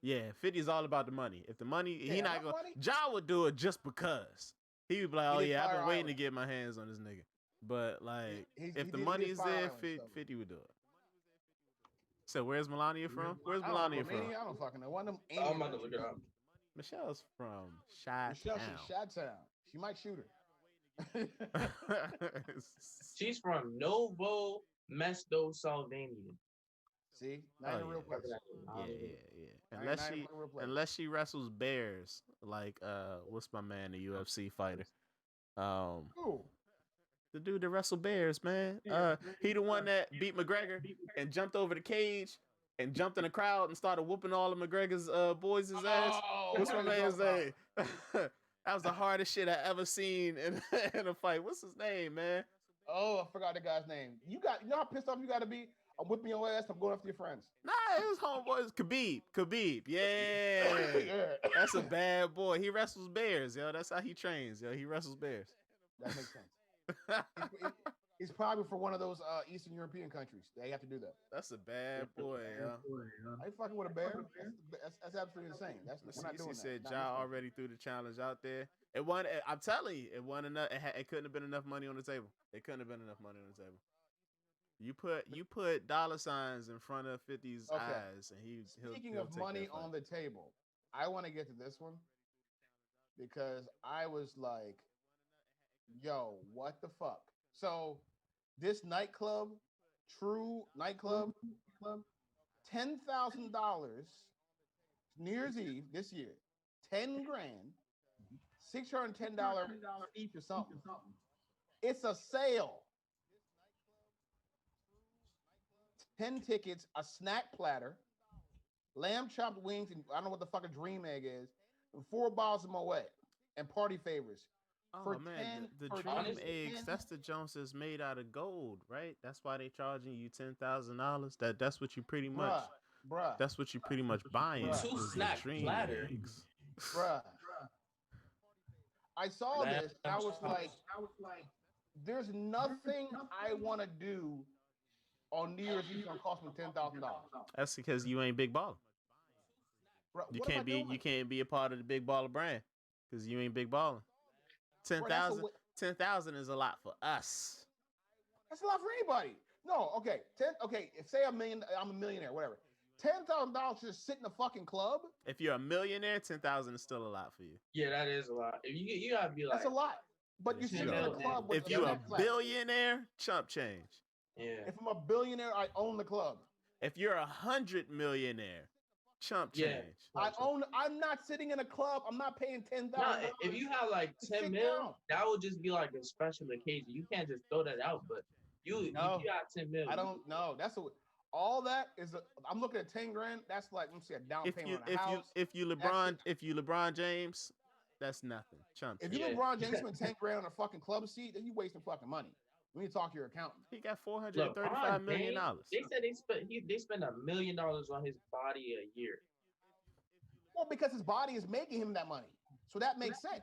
Yeah, 50 is all about the money. If the money, he Yeah, not enough going. money? Ja would do it just because. He would be like, He oh did yeah, I've Fire been waiting to Island. get my hands on this nigga. But like, He if the did money is Fire there, Island 50, stuff. 50 would do it. So where's Melania from? Where's I don't know, Melania from? Romania. I don't fucking know. One of them. I'm Indian about to look it countries. up. Michelle's from Chi Michelle from Chi-Town. She might shoot her. She's from Novo Mesto, Slovenia. See, not even a real place. yeah. Not Unless even she a real place. unless she wrestles bears, like what's my man, the UFC fighter? Ooh. The dude that wrestled bears, man. He the one that beat McGregor and jumped over the cage and jumped in the crowd and started whooping all of McGregor's boys' ass. Oh, What's my what are you man's talking name? That was the hardest shit I ever seen in a fight. What's his name, man? Oh, I forgot the guy's name. You know how pissed off you got to be? I'm whipping your ass. I'm going after your friends. Nah, his homeboy is Khabib. Yeah. Yeah. That's a bad boy. He wrestles bears, yo. That's how he trains, yo. He wrestles bears. That makes sense. He's probably from one of those Eastern European countries. They have to do that. That's a bad boy, yo. Are you fucking with a bear? That's absolutely insane. We're not doing He that. said Not Ja in this country. already threw the challenge out there. It won. I'm telling you, it won enough. It couldn't have been enough money on the table. It couldn't have been enough money on the table. You put dollar signs in front of 50's Okay. eyes, and Speaking he'll of take money that fight. on the table, I want to get to this one because I was like, yo, what the fuck? So this nightclub, True Nightclub, $10,000 New Year's Eve this year, 10 grand, $610 each or something. It's a sale. 10 tickets, a snack platter, lamb chopped wings, and I don't know what the fuck a dream egg is, and 4 bottles of Moet and party favors. Oh for man, 10 the for dream honestly, eggs. 10 That's the Jones that's made out of gold, right? That's why they charging you $10,000. That's what you pretty much. Bruh, That's what you pretty much buying. Bruh. Two is the snack dream platter. eggs. bruh. I saw Lamb this. I was like, there's nothing I want to do on New Year's Eve gonna cost me $10,000. That's because you ain't big baller. Bruh, You what am I can't be. doing? You can't be a part of the big baller brand because you ain't big balling. Bruh, that's a 10,000 is a lot for us. That's a lot for anybody. No, okay, if say I'm a millionaire, whatever. $10,000 to just sit in a fucking club. If you're a millionaire, 10,000 is still a lot for you. Yeah, that is a lot. If you gotta be like, That's a lot. But you If sit you in a are- club with If you're a snack platter. billionaire, chump change. yeah, If I'm a billionaire, I own the club. If you're 100 millionaire, chump Yeah. change. I'm not sitting in a club. I'm not paying $10,000. no, if you have like Sit 10 mil, down. that would just be like a special occasion. You can't just throw that out. But No. if you got 10 mil, I don't know. All that is. I'm looking at 10 grand. That's like, let me see, a down If payment you on a house. if you LeBron James, that's nothing. Chump If change. you Yeah. LeBron James spend 10 grand on a fucking club seat, then you wasting fucking money. We need to talk to your accountant. He got LeBron $435 million. James, they said they spend $1 million on his body a year. Well, because his body is making him that money, so that makes sense.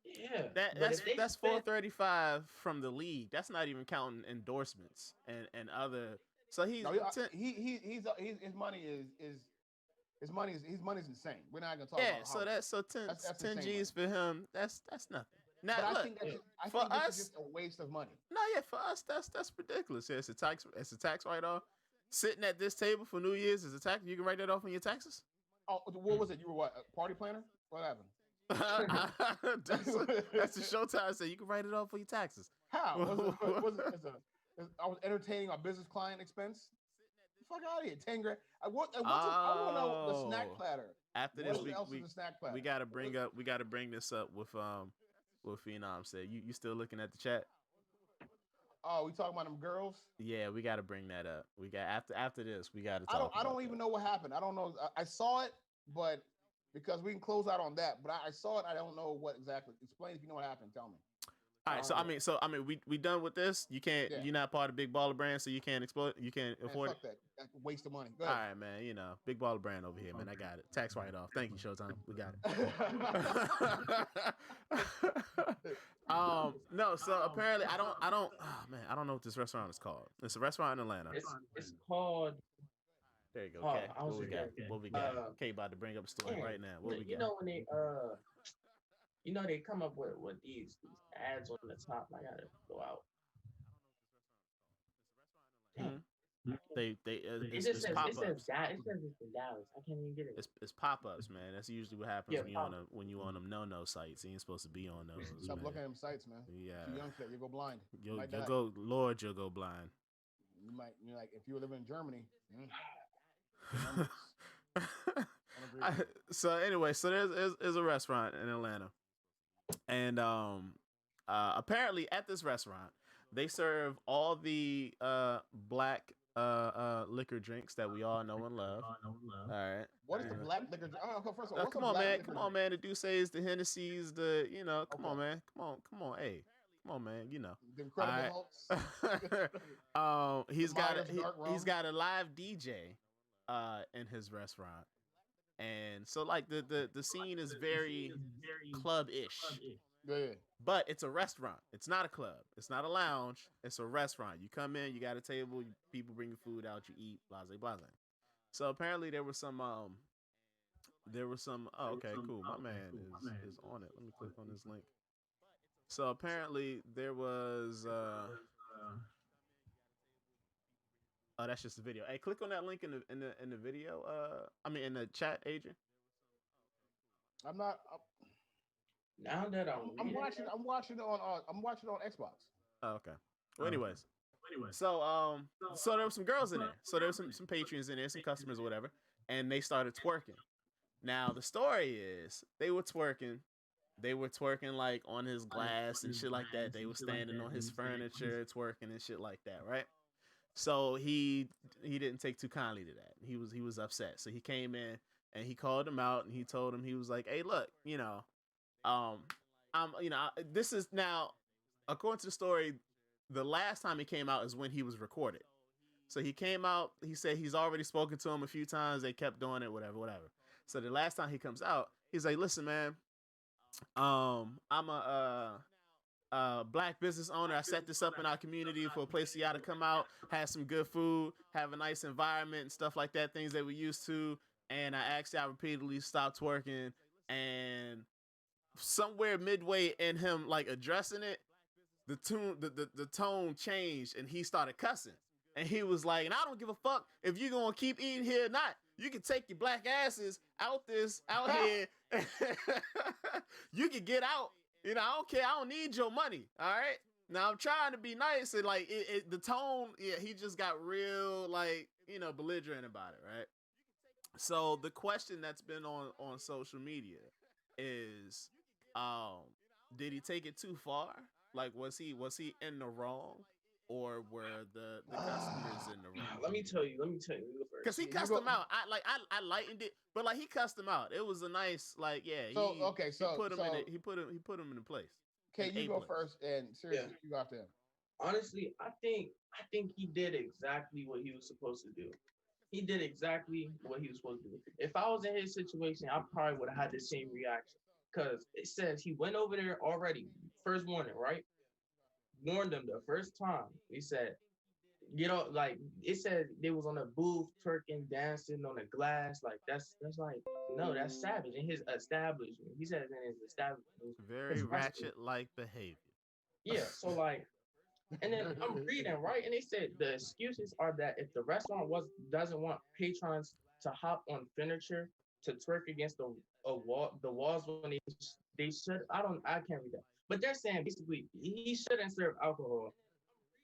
Yeah, That but if they that's spend- 435 from the league. That's not even counting endorsements and other. So he's No, his money his money's insane. We're not gonna talk yeah. about So how, that's 10 that's 10 insane G's for him. That's nothing. Now But I look, think that I for think this us- is just a waste of money. no, yeah, for us that's ridiculous. Yeah, it's a tax write off. Sitting at this table for New Year's is a tax. You can write that off on your taxes. Oh, what was it? You were what? A party planner? What happened? that's the Showtime say you can write it off for your taxes. How? Was it I was entertaining my business client expense. Fuck out of here, 10 grand. I want to know the snack Oh, platter. after this, What else is the snack platter? we gotta bring this up with what Phenom said. You still looking at the chat? Oh, we talking about them girls? Yeah, we gotta bring that up. We got after this, we gotta I talk. don't even know what happened. I don't know. I saw it, but because we can close out on that. But I saw it. I don't know what exactly. Explain if you know what happened. Tell me. All right, so I mean, we done with this. You can't. Yeah. You're not part of Big Baller Brand, so you can't exploit. You can't Man, afford fuck it. that. That's a waste of money. Go All ahead. right, man. You know, Big Baller Brand over here, man. I got it. Tax write off. Thank you, Showtime. We got it. No. So apparently, I don't. Oh man, I don't know what this restaurant is called. It's a restaurant in Atlanta. It's called. There you go. Oh, Okay. I was just What we got? uh, Okay, about to bring up a story yeah, right now. What we you got? know when they come up with these ads on the top. I gotta go out. Damn. They It it's, just it's says pop it says ups. that it says it's in Dallas. I can't even get it. It's pop ups, man. That's usually what happens Yeah, when you on them no sites. You ain't supposed to be on those. Stop man. looking at them sites, man. Yeah. Too young for that. You go blind. You'll might die. go, Lord, you'll go blind. You might. You're like if you were living in Germany. So anyway, so there's a restaurant in Atlanta, and apparently at this restaurant they serve all the black liquor drinks that we all know and love. All right. What is the black liquor? Oh, first of all, what's Come a on, black man. liquor Come on, drink? man. The Douces, the Hennessy's, the Come Okay. on, man. Come on. Hey, come on, man. The Incredible Hulks. He's got Myers Dark Rum. he's got a live DJ in his restaurant, and so like the scene is very club-ish, Yeah. but it's a restaurant. It's not a club. It's not a lounge. It's a restaurant. You come in, you got a table, people bring your food out, you eat, blase blase. So apparently there was some oh, okay, cool. My man is on it. Let me click on this link. So apparently there was oh, that's just the video. Hey, click on that link in the video. In the chat, Adrian. I'm not. Now that I'm watching. I'm watching it on Xbox. Oh, okay. Well, anyways. So so there were some girls in there. So there were some patrons in there, some customers or whatever, and they started twerking. Now the story is they were twerking like on his glass and shit like that. They were standing on his furniture, twerking and shit like that, right? So he didn't take too kindly to that. He was upset. So he came in and he called him out and he told him, he was like, "Hey, look, this is now, according to the story, the last time he came out is when he was recorded. So he came out, he said he's already spoken to him a few times. They kept doing it, whatever. So the last time he comes out, he's like, "Listen, man, I'm a black business owner. I set this up in our community for a place for y'all to come out, have some good food, have a nice environment and stuff like that, things that we used to. And I asked y'all repeatedly stop twerking." And somewhere midway in him like addressing it, the tone changed and he started cussing. And he was like, "And I don't give a fuck if you gonna keep eating here or not. You can take your black asses out here. You can get out. I don't care. I don't need your money. All right. Now I'm trying to be nice." And like the tone, yeah, he just got real like, belligerent about it, right? So the question that's been on social media is, did he take it too far? Like, was he in the wrong, or were the customers in the wrong? Let me tell you because he cussed him out. I lightened it, but like he cussed him out. It was a nice like, yeah. So he put him in place. Okay, you go first, and seriously, you go after him. Honestly, I think he did exactly what he was supposed to do. He did exactly what he was supposed to do. If I was in his situation, I probably would have had the same reaction. Because it says he went over there already. First warning, right? Warned them the first time. He said, like it said they was on a booth, twerking, dancing on the glass. Like that's like, no, that's savage in his establishment. He said in his establishment. Very ratchet-like behavior. Yeah, so like, and then I'm reading, right? And they said the excuses are that if the restaurant doesn't want patrons to hop on furniture to twerk against the walls when they should. I can't read that. But they're saying basically he shouldn't serve alcohol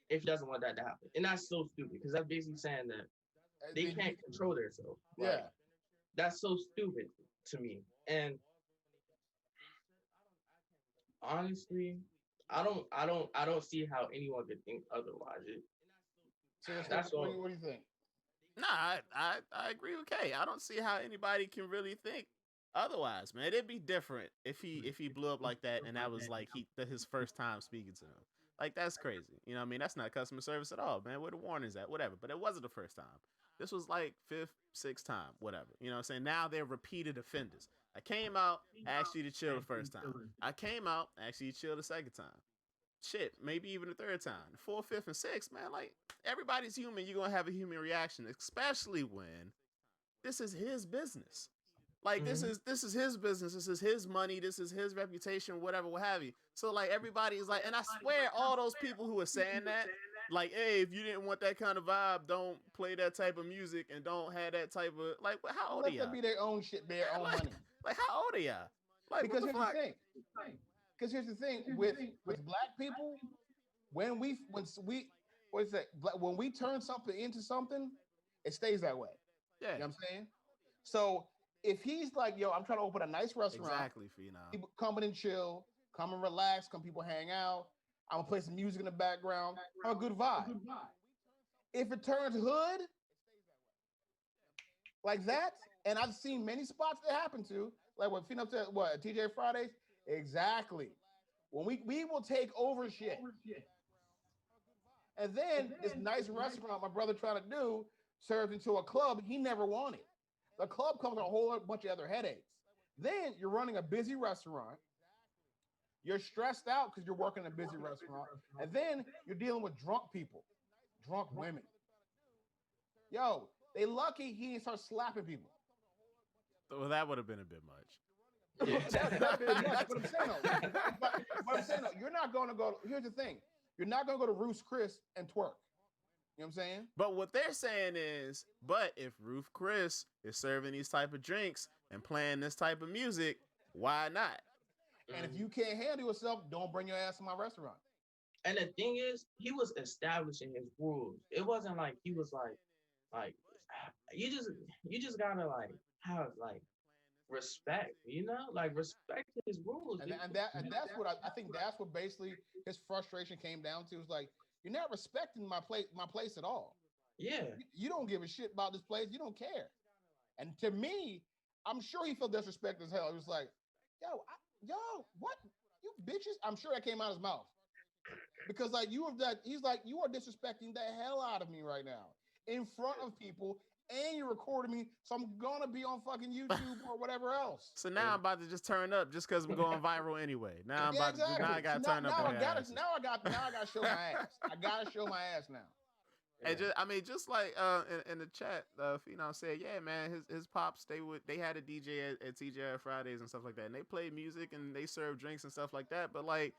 if he doesn't want that to happen. And that's so stupid because that's basically saying that they Then can't control themselves. Like, yeah. that's so stupid to me. And honestly, I don't see how anyone could think otherwise. So That's all. what do you think? Nah, I agree with Kay. I don't see how anybody can really think otherwise, man. It'd be different if he blew up like that and that was like his first time speaking to him. Like that's crazy. You know what I mean? That's not customer service at all, man. Where the warnings at? Whatever. But it wasn't the first time. This was like fifth, sixth time, whatever. You know what I'm saying? Now they're repeated offenders. I came out, asked you to chill the first time. I came out, asked you to chill the second time. Shit, maybe even the third time. The fourth, fifth, and sixth, man, like everybody's human. You're gonna have a human reaction, especially when this is his business. Like this is his business. This is his money. This is his reputation. Whatever, what have you. So like everybody is like, and I swear, all those people who are saying that, like, hey, if you didn't want that kind of vibe, don't play that type of music and don't have that type of like. How old are Let y'all? them be their own shit, their own money. Like how old are y'all? Like Because what the fuck? here's the thing with black people, when we what's that? When we turn something into something, it stays that way. Yeah, You know what I'm saying? So if he's like, yo, I'm trying to open a nice restaurant, exactly, Phenom. people come in and chill, come and relax, come people hang out. I'm gonna play some music in the background, have a good vibe. If it turns hood like that, and I've seen many spots that happen to, like what Phenom said, what TJ Fridays, exactly. When we will take over shit. And then this nice restaurant my brother trying to do served into a club he never wanted. The club comes with a whole bunch of other headaches. Then you're running a busy restaurant. You're stressed out because you're working in a busy restaurant. And then you're dealing with drunk people, drunk women. Yo, they lucky he didn't start slapping people. Well, that would have been a bit much. That'd be much. But I'm saying though, you're not going to go. Here's the thing: you're not going to go to Ruth's Chris and twerk. You know what I'm saying? But what they're saying is, but if Ruth Chris is serving these type of drinks and playing this type of music, why not? And if you can't handle yourself, don't bring your ass to my restaurant. And the thing is, he was establishing his rules. It wasn't like he was like you just gotta like have like respect, like respect his rules. And that's what I think that's what basically his frustration came down to. Is like, you're not respecting my place at all. Yeah. You don't give a shit about this place. You don't care. And to me, I'm sure he felt disrespect as hell. He was like, yo, what? You bitches? I'm sure that came out of his mouth. Because like he's like, you are disrespecting the hell out of me right now in front of people, and you're recording me, so I'm gonna be on fucking YouTube or whatever else. So now I'm about to just turn up just because we're going viral anyway. Now I'm exactly. now I gotta turn up. Now I gotta show my ass. I gotta show my ass now. And just like in the chat, Phenom said, yeah, man, his pops they had a DJ at TGI Fridays and stuff like that, and they played music and they served drinks and stuff like that. But like,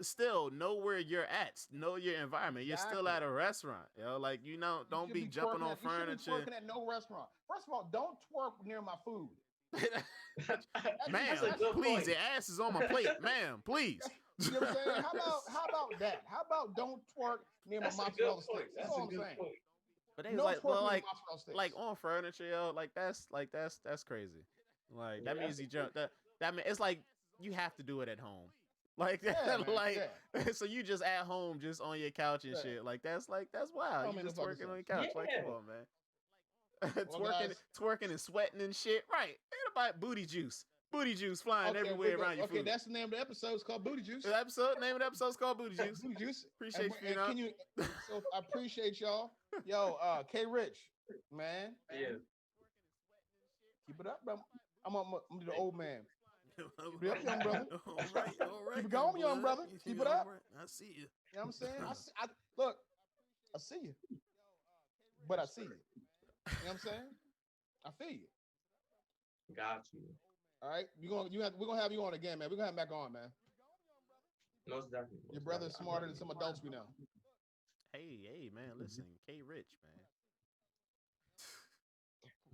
still know where you're at, know your environment. You're still at a restaurant, like don't be jumping on furniture. You should be working at no restaurant. First of all, don't twerk near my food. Ma'am, please, the ass is on my plate, ma'am, please. You know what I'm saying? How about that? How about don't twerk near my mozzarella sticks? That's all I'm saying. Point. But they was like on furniture, like that's crazy. Like that means you jump. That mean it's like you have to do it at home. Like so you just at home, just on your couch and shit. Like that's wild. You just twerking on your couch. Like come on, man. Twerking and sweating and shit. Right? Ain't about booty juice. Booty juice flying everywhere around your food. Okay, that's the name of the episode. It's called Booty Juice. Name of the episode is called Booty Juice. Booty Juice. Appreciate you. So I appreciate y'all. Yo, K Rich, man. Yeah. Keep it up, bro. I'm the old man. Keep it up, young brother. All right. Keep it going, young brother. Keep it up. I see you. You know what I'm saying? Look, I see you. But I see you. You know what I'm saying? I feel you. Got you. All right, we're gonna have you on again, man. We're gonna have him back on, man. Most definitely. Your brother's smarter than some adults we know. Hey, man, listen, K Rich, man.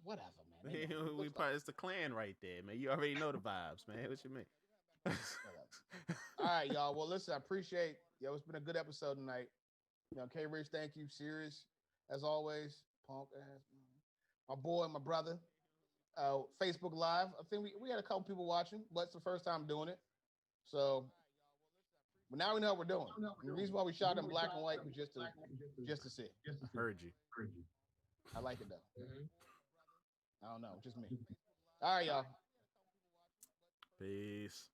Whatever, man. It's the clan right there, man. You already know the vibes, man. What you mean? All right, y'all. Well, listen, I appreciate. It's been a good episode tonight. K Rich, thank you. Serious as always. Punk ass. My boy, my brother. Facebook Live. I think we had a couple people watching, but it's the first time doing it. So, but now we know what we're doing. And the reason why we shot in black and white was just to see. I heard you. I like it though. Mm-hmm. I don't know, just me. All right, y'all. Peace.